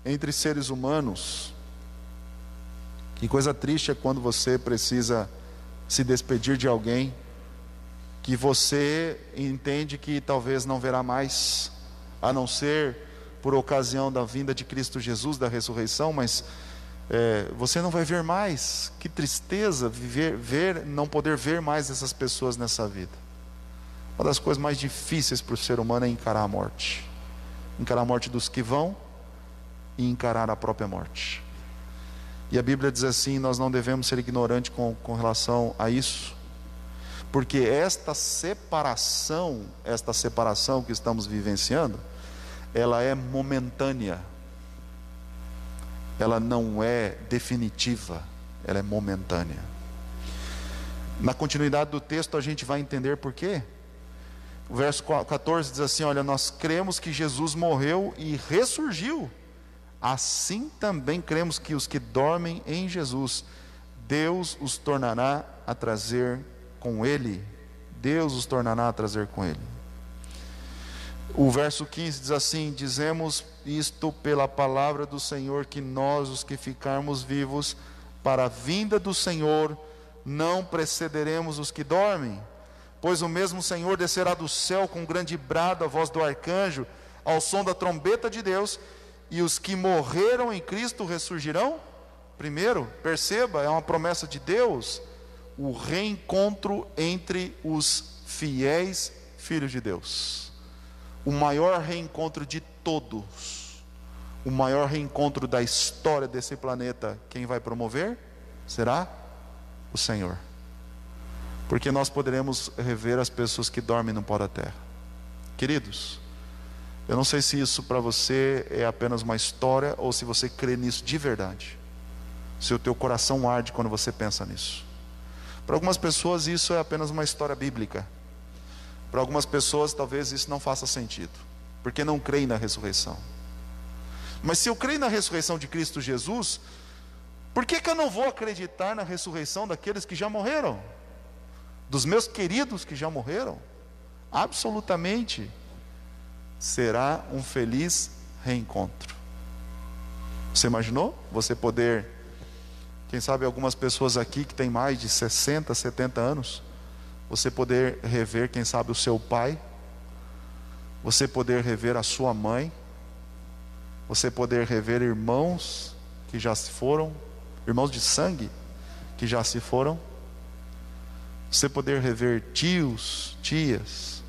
entre seres humanos. Que coisa triste é quando você precisa se despedir de alguém que você entende que talvez não verá mais, a não ser por ocasião da vinda de Cristo Jesus, da ressurreição, mas você não vai ver mais. Que tristeza não poder ver mais essas pessoas nessa vida. Uma das coisas mais difíceis para o ser humano é encarar a morte. Encarar a morte dos que vão e encarar a própria morte. E a Bíblia diz assim: nós não devemos ser ignorantes com relação a isso, porque esta separação que estamos vivenciando, ela é momentânea, ela não é definitiva, ela é momentânea. Na continuidade do texto a gente vai entender por quê. O verso 14 diz assim: olha, nós cremos que Jesus morreu e ressurgiu. Assim também cremos que os que dormem em Jesus, Deus os tornará a trazer com Ele. Deus os tornará a trazer com Ele. O verso 15 diz assim: dizemos isto pela palavra do Senhor, que nós, os que ficarmos vivos para a vinda do Senhor, não precederemos os que dormem. Pois o mesmo Senhor descerá do céu com grande brado, a voz do arcanjo, ao som da trombeta de Deus, e os que morreram em Cristo ressurgirão primeiro. Perceba, é uma promessa de Deus, o reencontro entre os fiéis filhos de Deus. O maior reencontro de todos, o maior reencontro da história desse planeta, quem vai promover? Será o Senhor. Porque nós poderemos rever as pessoas que dormem no pó da terra. Queridos, eu não sei se isso para você é apenas uma história, ou se você crê nisso de verdade. Se o teu coração arde quando você pensa nisso. Para algumas pessoas isso é apenas uma história bíblica. Para algumas pessoas talvez isso não faça sentido, porque não creem na ressurreição. Mas se eu creio na ressurreição de Cristo Jesus, por que eu não vou acreditar na ressurreição daqueles que já morreram? Dos meus queridos que já morreram? Absolutamente. Será um feliz reencontro. Você imaginou? Você poder, quem sabe algumas pessoas aqui que têm mais de 60, 70 anos, você poder rever, quem sabe, o seu pai, você poder rever a sua mãe, você poder rever irmãos que já se foram, irmãos de sangue que já se foram, você poder rever tios, tias.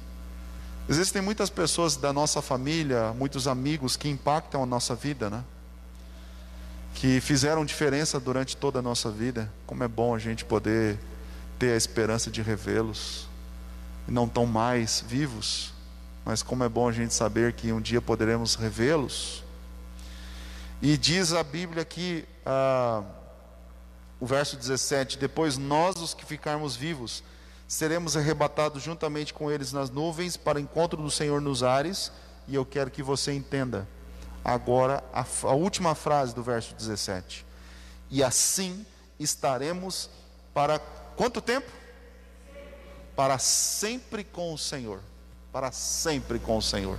Existem muitas pessoas da nossa família, muitos amigos que impactam a nossa vida, né? Que fizeram diferença durante toda a nossa vida. Como é bom a gente poder ter a esperança de revê-los. E não tão mais vivos, mas como é bom a gente saber que um dia poderemos revê-los. E diz a Bíblia aqui, o verso 17: depois nós, os que ficarmos vivos, seremos arrebatados juntamente com eles nas nuvens para o encontro do Senhor nos ares. E eu quero que você entenda agora a última frase do verso 17: e assim estaremos para quanto tempo? Para sempre com o Senhor. Para sempre com o Senhor.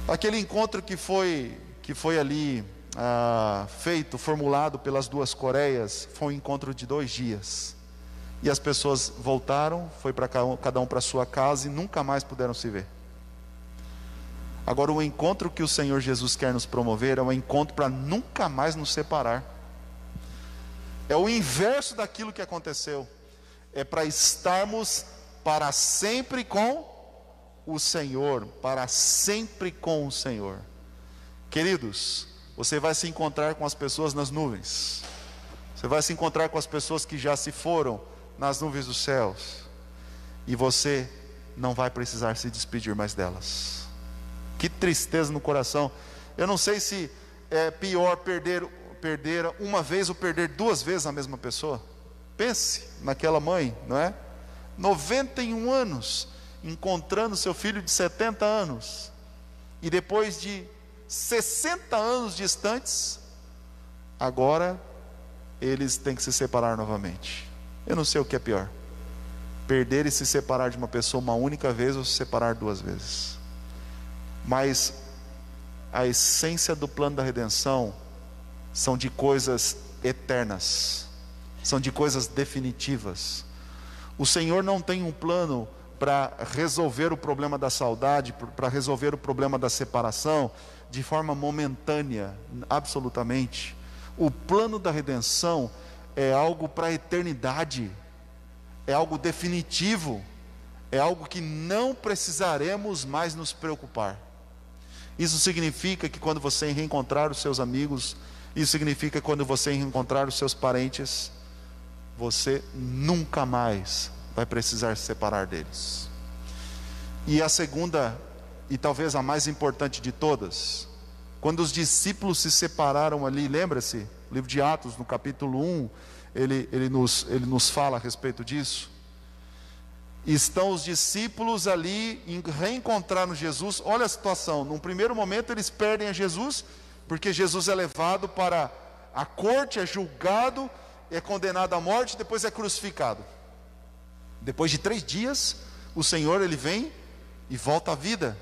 Aquele encontro que foi ali formulado pelas duas Coreias, foi um encontro de 2 dias. E as pessoas voltaram, foi para cada um para sua casa e nunca mais puderam se ver. Agora, o encontro que o Senhor Jesus quer nos promover é um encontro para nunca mais nos separar. É o inverso daquilo que aconteceu. É para estarmos para sempre com o Senhor. Para sempre com o Senhor. Queridos, você vai se encontrar com as pessoas nas nuvens. Você vai se encontrar com as pessoas que já se foram nas nuvens dos céus. E você não vai precisar se despedir mais delas. Que tristeza no coração. Eu não sei se é pior perder uma vez ou perder 2 vezes a mesma pessoa. Pense naquela mãe, não é? 91 anos, encontrando seu filho de 70 anos. E depois de 60 anos distantes, agora eles têm que se separar novamente. Eu não sei o que é pior: perder e se separar de uma pessoa uma única vez, ou se separar 2 vezes. Mas a essência do plano da redenção são de coisas eternas, são de coisas definitivas. O Senhor não tem um plano para resolver o problema da saudade, para resolver o problema da separação de forma momentânea, absolutamente. O plano da redenção é algo para a eternidade, é algo definitivo, é algo que não precisaremos mais nos preocupar. Isso significa que quando você reencontrar os seus amigos, isso significa que quando você reencontrar os seus parentes, você nunca mais vai precisar se separar deles. E a segunda, e talvez a mais importante de todas, quando os discípulos se separaram ali, lembra-se? Livro de Atos, no capítulo 1, ele nos fala a respeito disso. Estão os discípulos ali, reencontraram Jesus. Olha a situação, num primeiro momento eles perdem a Jesus, porque Jesus é levado para a corte, é julgado, é condenado à morte, depois é crucificado. Depois de 3 dias, o Senhor ele vem e volta à vida.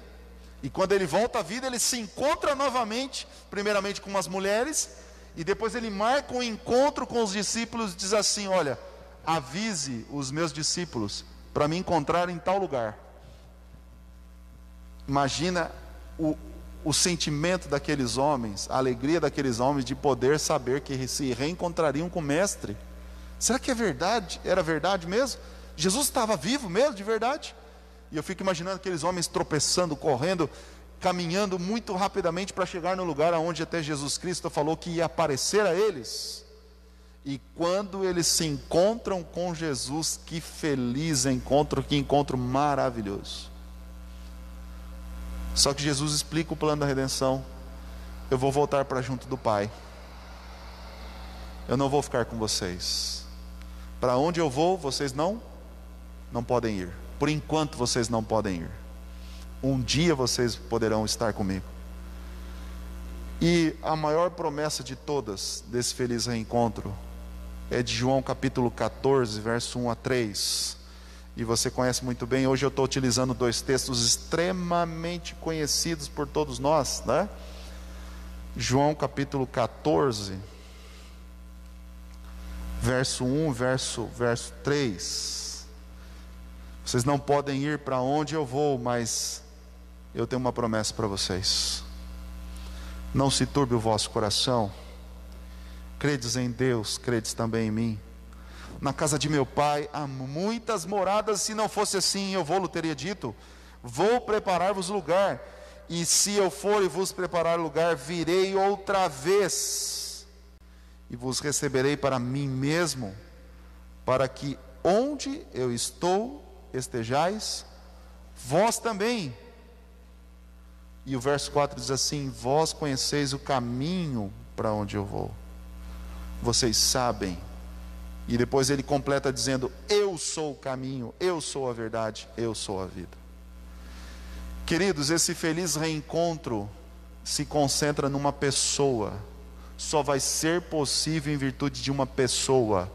E quando ele volta à vida, ele se encontra novamente, primeiramente com umas mulheres, e depois ele marca um encontro com os discípulos e diz assim: olha, avise os meus discípulos para me encontrar em tal lugar. Imagina o sentimento daqueles homens, a alegria daqueles homens de poder saber que se reencontrariam com o Mestre. Será que é verdade? Era verdade mesmo? Jesus estava vivo mesmo, de verdade? E eu fico imaginando aqueles homens tropeçando, correndo, caminhando muito rapidamente para chegar no lugar onde até Jesus Cristo falou que ia aparecer a eles. E quando eles se encontram com Jesus, que feliz encontro, que encontro maravilhoso. Só que Jesus explica o plano da redenção: eu vou voltar para junto do Pai, eu não vou ficar com vocês. Para onde eu vou, vocês não podem ir. Por enquanto vocês não podem ir. Um dia vocês poderão estar comigo. E a maior promessa de todas desse feliz reencontro é de João capítulo 14, verso 1 a 3. E você conhece muito bem. Hoje eu estou utilizando 2 textos extremamente conhecidos por todos nós, né? João capítulo 14, verso 1, verso 3. Vocês não podem ir para onde eu vou, mas eu tenho uma promessa para vocês. Não se turbe o vosso coração. Credes em Deus, credes também em mim. Na casa de meu Pai há muitas moradas. Se não fosse assim, eu vou-lhe teria dito: vou preparar-vos lugar. E se eu for e vos preparar lugar, virei outra vez e vos receberei para mim mesmo, para que onde eu estou estejais vós também. E o verso 4 diz assim: vós conheceis o caminho para onde eu vou, vocês sabem. E depois ele completa dizendo: eu sou o caminho, eu sou a verdade, eu sou a vida. Queridos, esse feliz reencontro se concentra numa pessoa. Só vai ser possível em virtude de uma pessoa.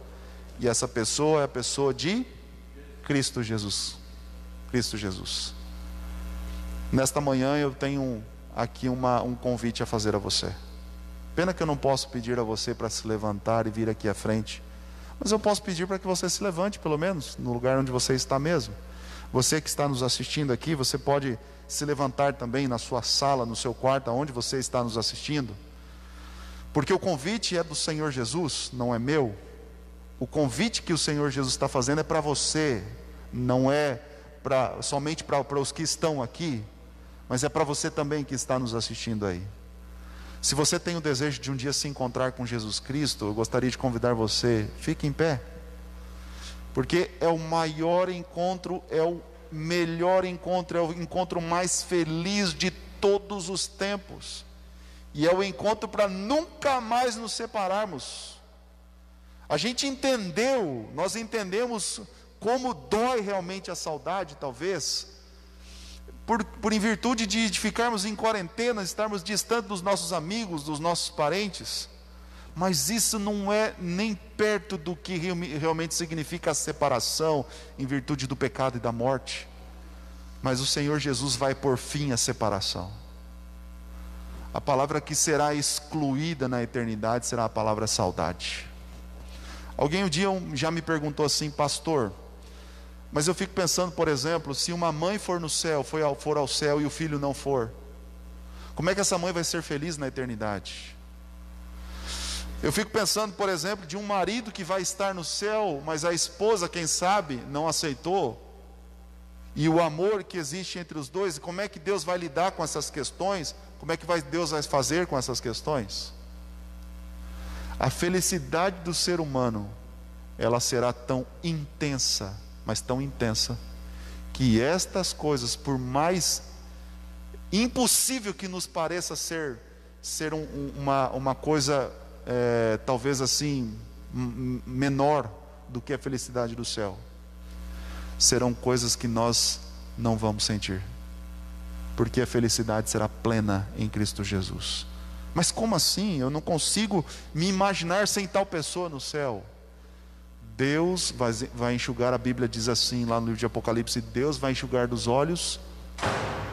E essa pessoa é a pessoa de Cristo Jesus. Cristo Jesus. Nesta manhã eu tenho aqui um convite a fazer a você. Pena que eu não posso pedir a você para se levantar e vir aqui à frente, mas eu posso pedir para que você se levante, pelo menos no lugar onde você está mesmo. Você que está nos assistindo aqui, você pode se levantar também na sua sala, no seu quarto, onde você está nos assistindo, porque o convite é do Senhor Jesus, não é meu. O convite que o Senhor Jesus está fazendo é para você, não é somente para os que estão aqui, mas é para você também que está nos assistindo aí. Se você tem o desejo de um dia se encontrar com Jesus Cristo, eu gostaria de convidar você, fique em pé, porque é o maior encontro, é o melhor encontro, é o encontro mais feliz de todos os tempos, e é o encontro para nunca mais nos separarmos. A gente entendeu, nós entendemos como dói realmente a saudade, talvez, por em virtude de ficarmos em quarentena, estarmos distantes dos nossos amigos, dos nossos parentes. Mas isso não é nem perto do que realmente significa a separação em virtude do pecado e da morte. Mas o Senhor Jesus vai pôr fim à separação. A palavra que será excluída na eternidade será a palavra saudade. Alguém um dia já me perguntou assim: pastor, mas eu fico pensando, por exemplo, se uma mãe for no céu, for ao céu e o filho não for, como é que essa mãe vai ser feliz na eternidade? Eu fico pensando, por exemplo, de um marido que vai estar no céu, mas a esposa, quem sabe, não aceitou, e o amor que existe entre os dois, e como é que Deus vai lidar com essas questões? Como é que Deus vai fazer com essas questões? A felicidade do ser humano, ela será tão intensa, mas tão intensa, que estas coisas, por mais impossível que nos pareça ser uma coisa talvez assim menor do que a felicidade do céu, serão coisas que nós não vamos sentir, porque a felicidade será plena em Cristo Jesus. Mas como assim? Eu não consigo me imaginar sem tal pessoa no céu. Deus vai enxugar, a Bíblia diz assim lá no livro de Apocalipse: Deus vai enxugar dos olhos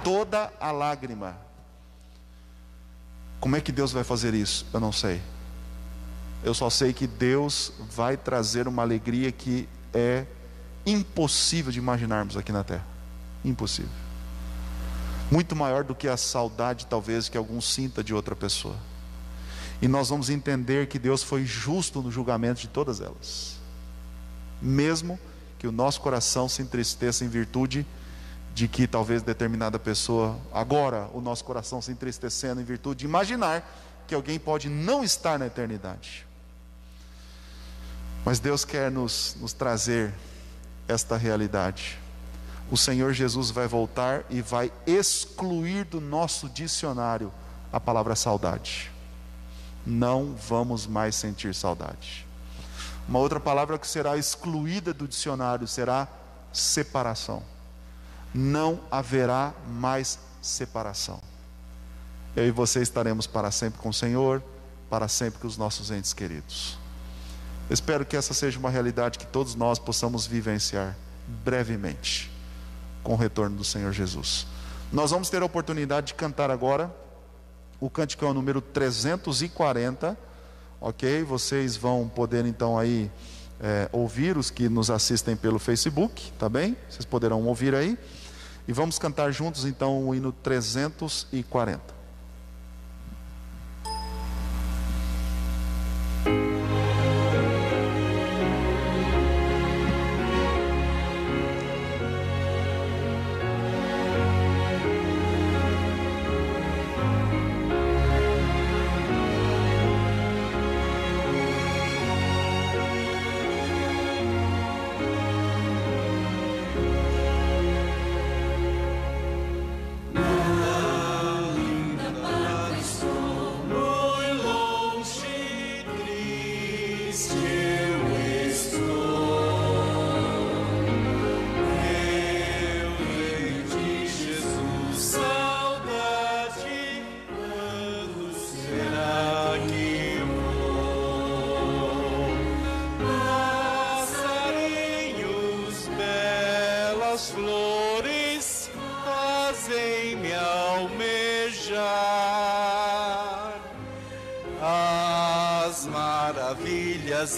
toda a lágrima. Como é que Deus vai fazer isso? Eu não sei. Eu só sei que Deus vai trazer uma alegria que é impossível de imaginarmos aqui na terra. Impossível. Muito maior do que a saudade talvez que algum sinta de outra pessoa. E nós vamos entender que Deus foi justo no julgamento de todas elas, mesmo que o nosso coração se entristeça em virtude de que talvez determinada pessoa, agora o nosso coração se entristecendo em virtude de imaginar que alguém pode não estar na eternidade. Mas Deus quer nos trazer esta realidade. O Senhor Jesus vai voltar e vai excluir do nosso dicionário a palavra saudade. Não vamos mais sentir saudade. Uma outra palavra que será excluída do dicionário será separação. Não haverá mais separação. Eu e você estaremos para sempre com o Senhor, para sempre com os nossos entes queridos. Espero que essa seja uma realidade que todos nós possamos vivenciar brevemente, com o retorno do Senhor Jesus. Nós vamos ter a oportunidade de cantar agora o cântico número 340, ok? Vocês vão poder então aí ouvir, os que nos assistem pelo Facebook, tá bem? Vocês poderão ouvir aí. E vamos cantar juntos então o hino 340.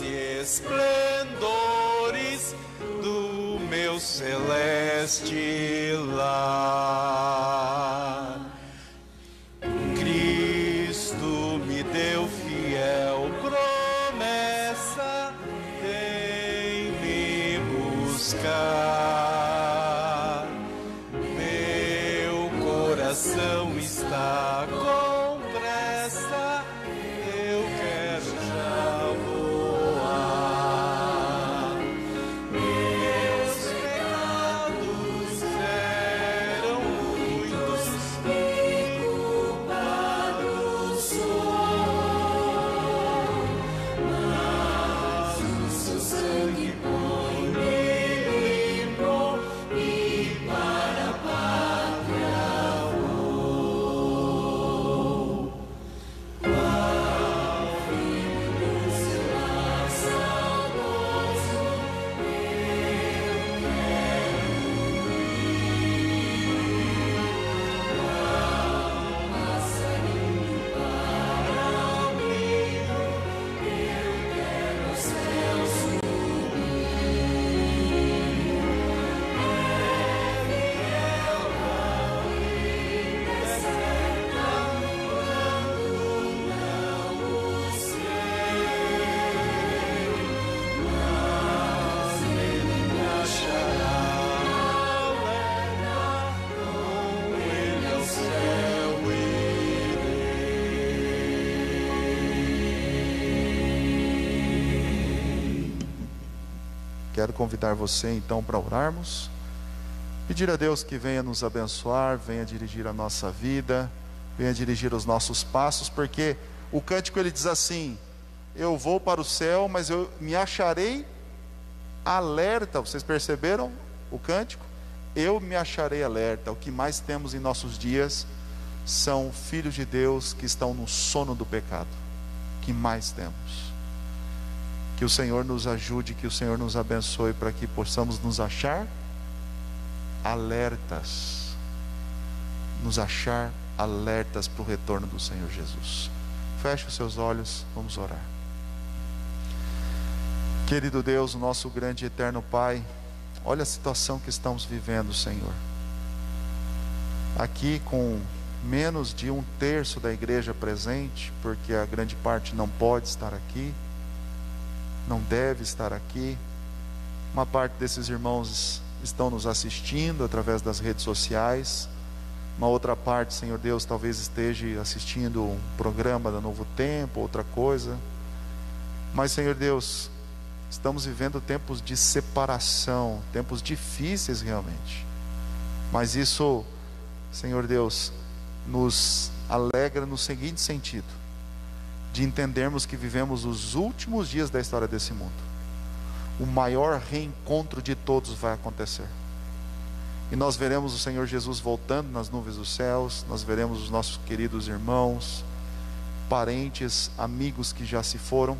E esplendores do meu celeste lar. Cristo me deu fiel promessa, vem me buscar. Meu coração está com pressa, eu quero já voar. Meus pecados eram muitos e culpado sou, mas o seu sangue põe me limpou e para a pátria vou. Qual filho do seu lar saudoso eu quero ir. Qual passarinho para o ninho eu quero ao céu subir. É fiel ao ir deserta quando não o sei, mas ele me achará alerta, com ele ao céu irei. Quero convidar você então para orarmos, pedir a Deus que venha nos abençoar, venha dirigir a nossa vida, venha dirigir os nossos passos, porque o cântico ele diz assim: eu vou para o céu, mas eu me acharei alerta. Vocês perceberam o cântico? Eu me acharei alerta. O que mais temos em nossos dias são filhos de Deus que estão no sono do pecado. O que mais temos? Que o Senhor nos ajude, que o Senhor nos abençoe, para que possamos nos achar alertas. Nos achar alertas para o retorno do Senhor Jesus. Feche os seus olhos, vamos orar. Querido Deus, nosso grande e eterno Pai, olha a situação que estamos vivendo, Senhor. Aqui com menos de 1/3 da igreja presente, porque a grande parte não pode estar aqui, não deve estar aqui. Uma parte desses irmãos estão nos assistindo através das redes sociais. Uma outra parte, Senhor Deus, talvez esteja assistindo um programa da Novo Tempo, outra coisa. Mas, Senhor Deus, estamos vivendo tempos de separação, tempos difíceis realmente. Mas isso, Senhor Deus, nos alegra no seguinte sentido: de entendermos que vivemos os últimos dias da história desse mundo. O maior reencontro de todos vai acontecer. E nós veremos o Senhor Jesus voltando nas nuvens dos céus. Nós veremos os nossos queridos irmãos, parentes, amigos que já se foram.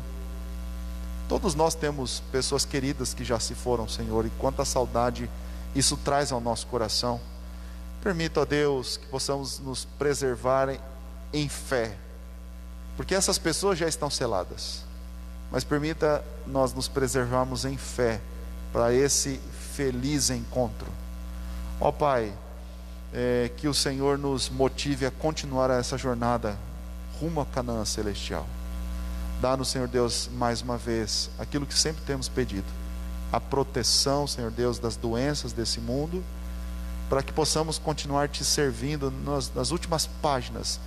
Todos nós temos pessoas queridas que já se foram, Senhor, e quanta saudade isso traz ao nosso coração. Permita, ó Deus, que possamos nos preservar em fé, porque essas pessoas já estão seladas. Mas permita nós nos preservarmos em fé para esse feliz encontro. Ó Pai, que o Senhor nos motive a continuar essa jornada rumo a Canaã celestial. Dá-nos, Senhor Deus, mais uma vez aquilo que sempre temos pedido: a proteção, Senhor Deus, das doenças desse mundo, para que possamos continuar te servindo nas últimas páginas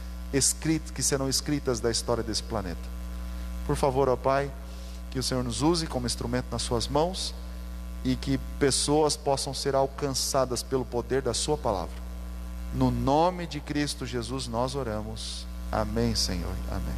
que serão escritas da história desse planeta. Por favor, ó Pai, que o Senhor nos use como instrumento nas suas mãos, e que pessoas possam ser alcançadas pelo poder da sua palavra. No nome de Cristo Jesus nós oramos. Amém, Senhor. Amém.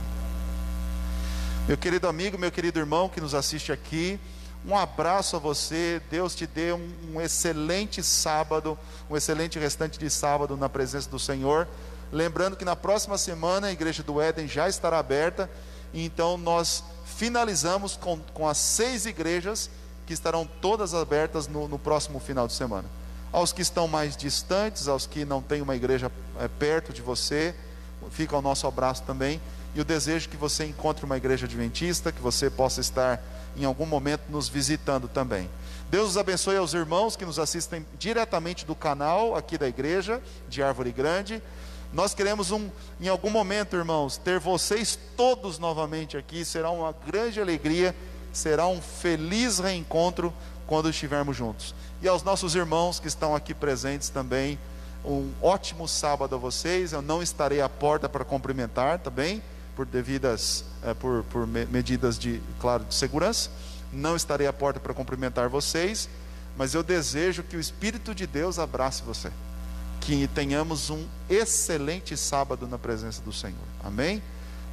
Meu querido amigo, meu querido irmão que nos assiste aqui, um abraço a você. Deus te dê um excelente sábado, um excelente restante de sábado na presença do Senhor. Lembrando que na próxima semana a Igreja do Éden já estará aberta. Então nós finalizamos com as 6 igrejas que estarão todas abertas no próximo final de semana. Aos que estão mais distantes, aos que não têm uma igreja perto de você, fica o nosso abraço também, e o desejo que você encontre uma igreja adventista, que você possa estar em algum momento nos visitando também. Deus os abençoe aos irmãos que nos assistem diretamente do canal aqui da igreja de Árvore Grande. Nós queremos em algum momento, irmãos, ter vocês todos novamente aqui. Será uma grande alegria, será um feliz reencontro quando estivermos juntos. E aos nossos irmãos que estão aqui presentes também, um ótimo sábado a vocês. Eu não estarei à porta para cumprimentar também, por devidas, por medidas de segurança. Não estarei à porta para cumprimentar vocês, mas eu desejo que o Espírito de Deus abrace você. Que tenhamos um excelente sábado na presença do Senhor. Amém?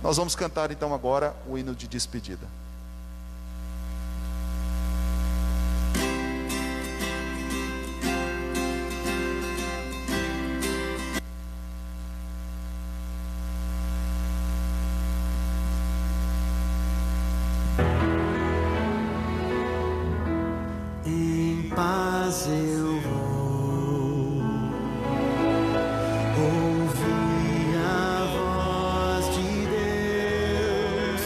Nós vamos cantar então agora o hino de despedida. Em paz eu vou ouvir a voz de Deus.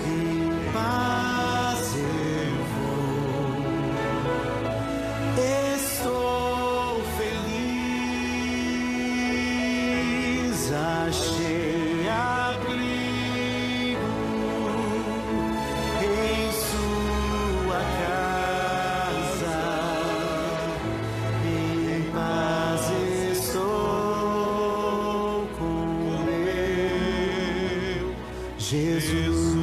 Em paz eu vou, estou feliz, achei abrigo em sua casa. Em paz estou com meu Jesus.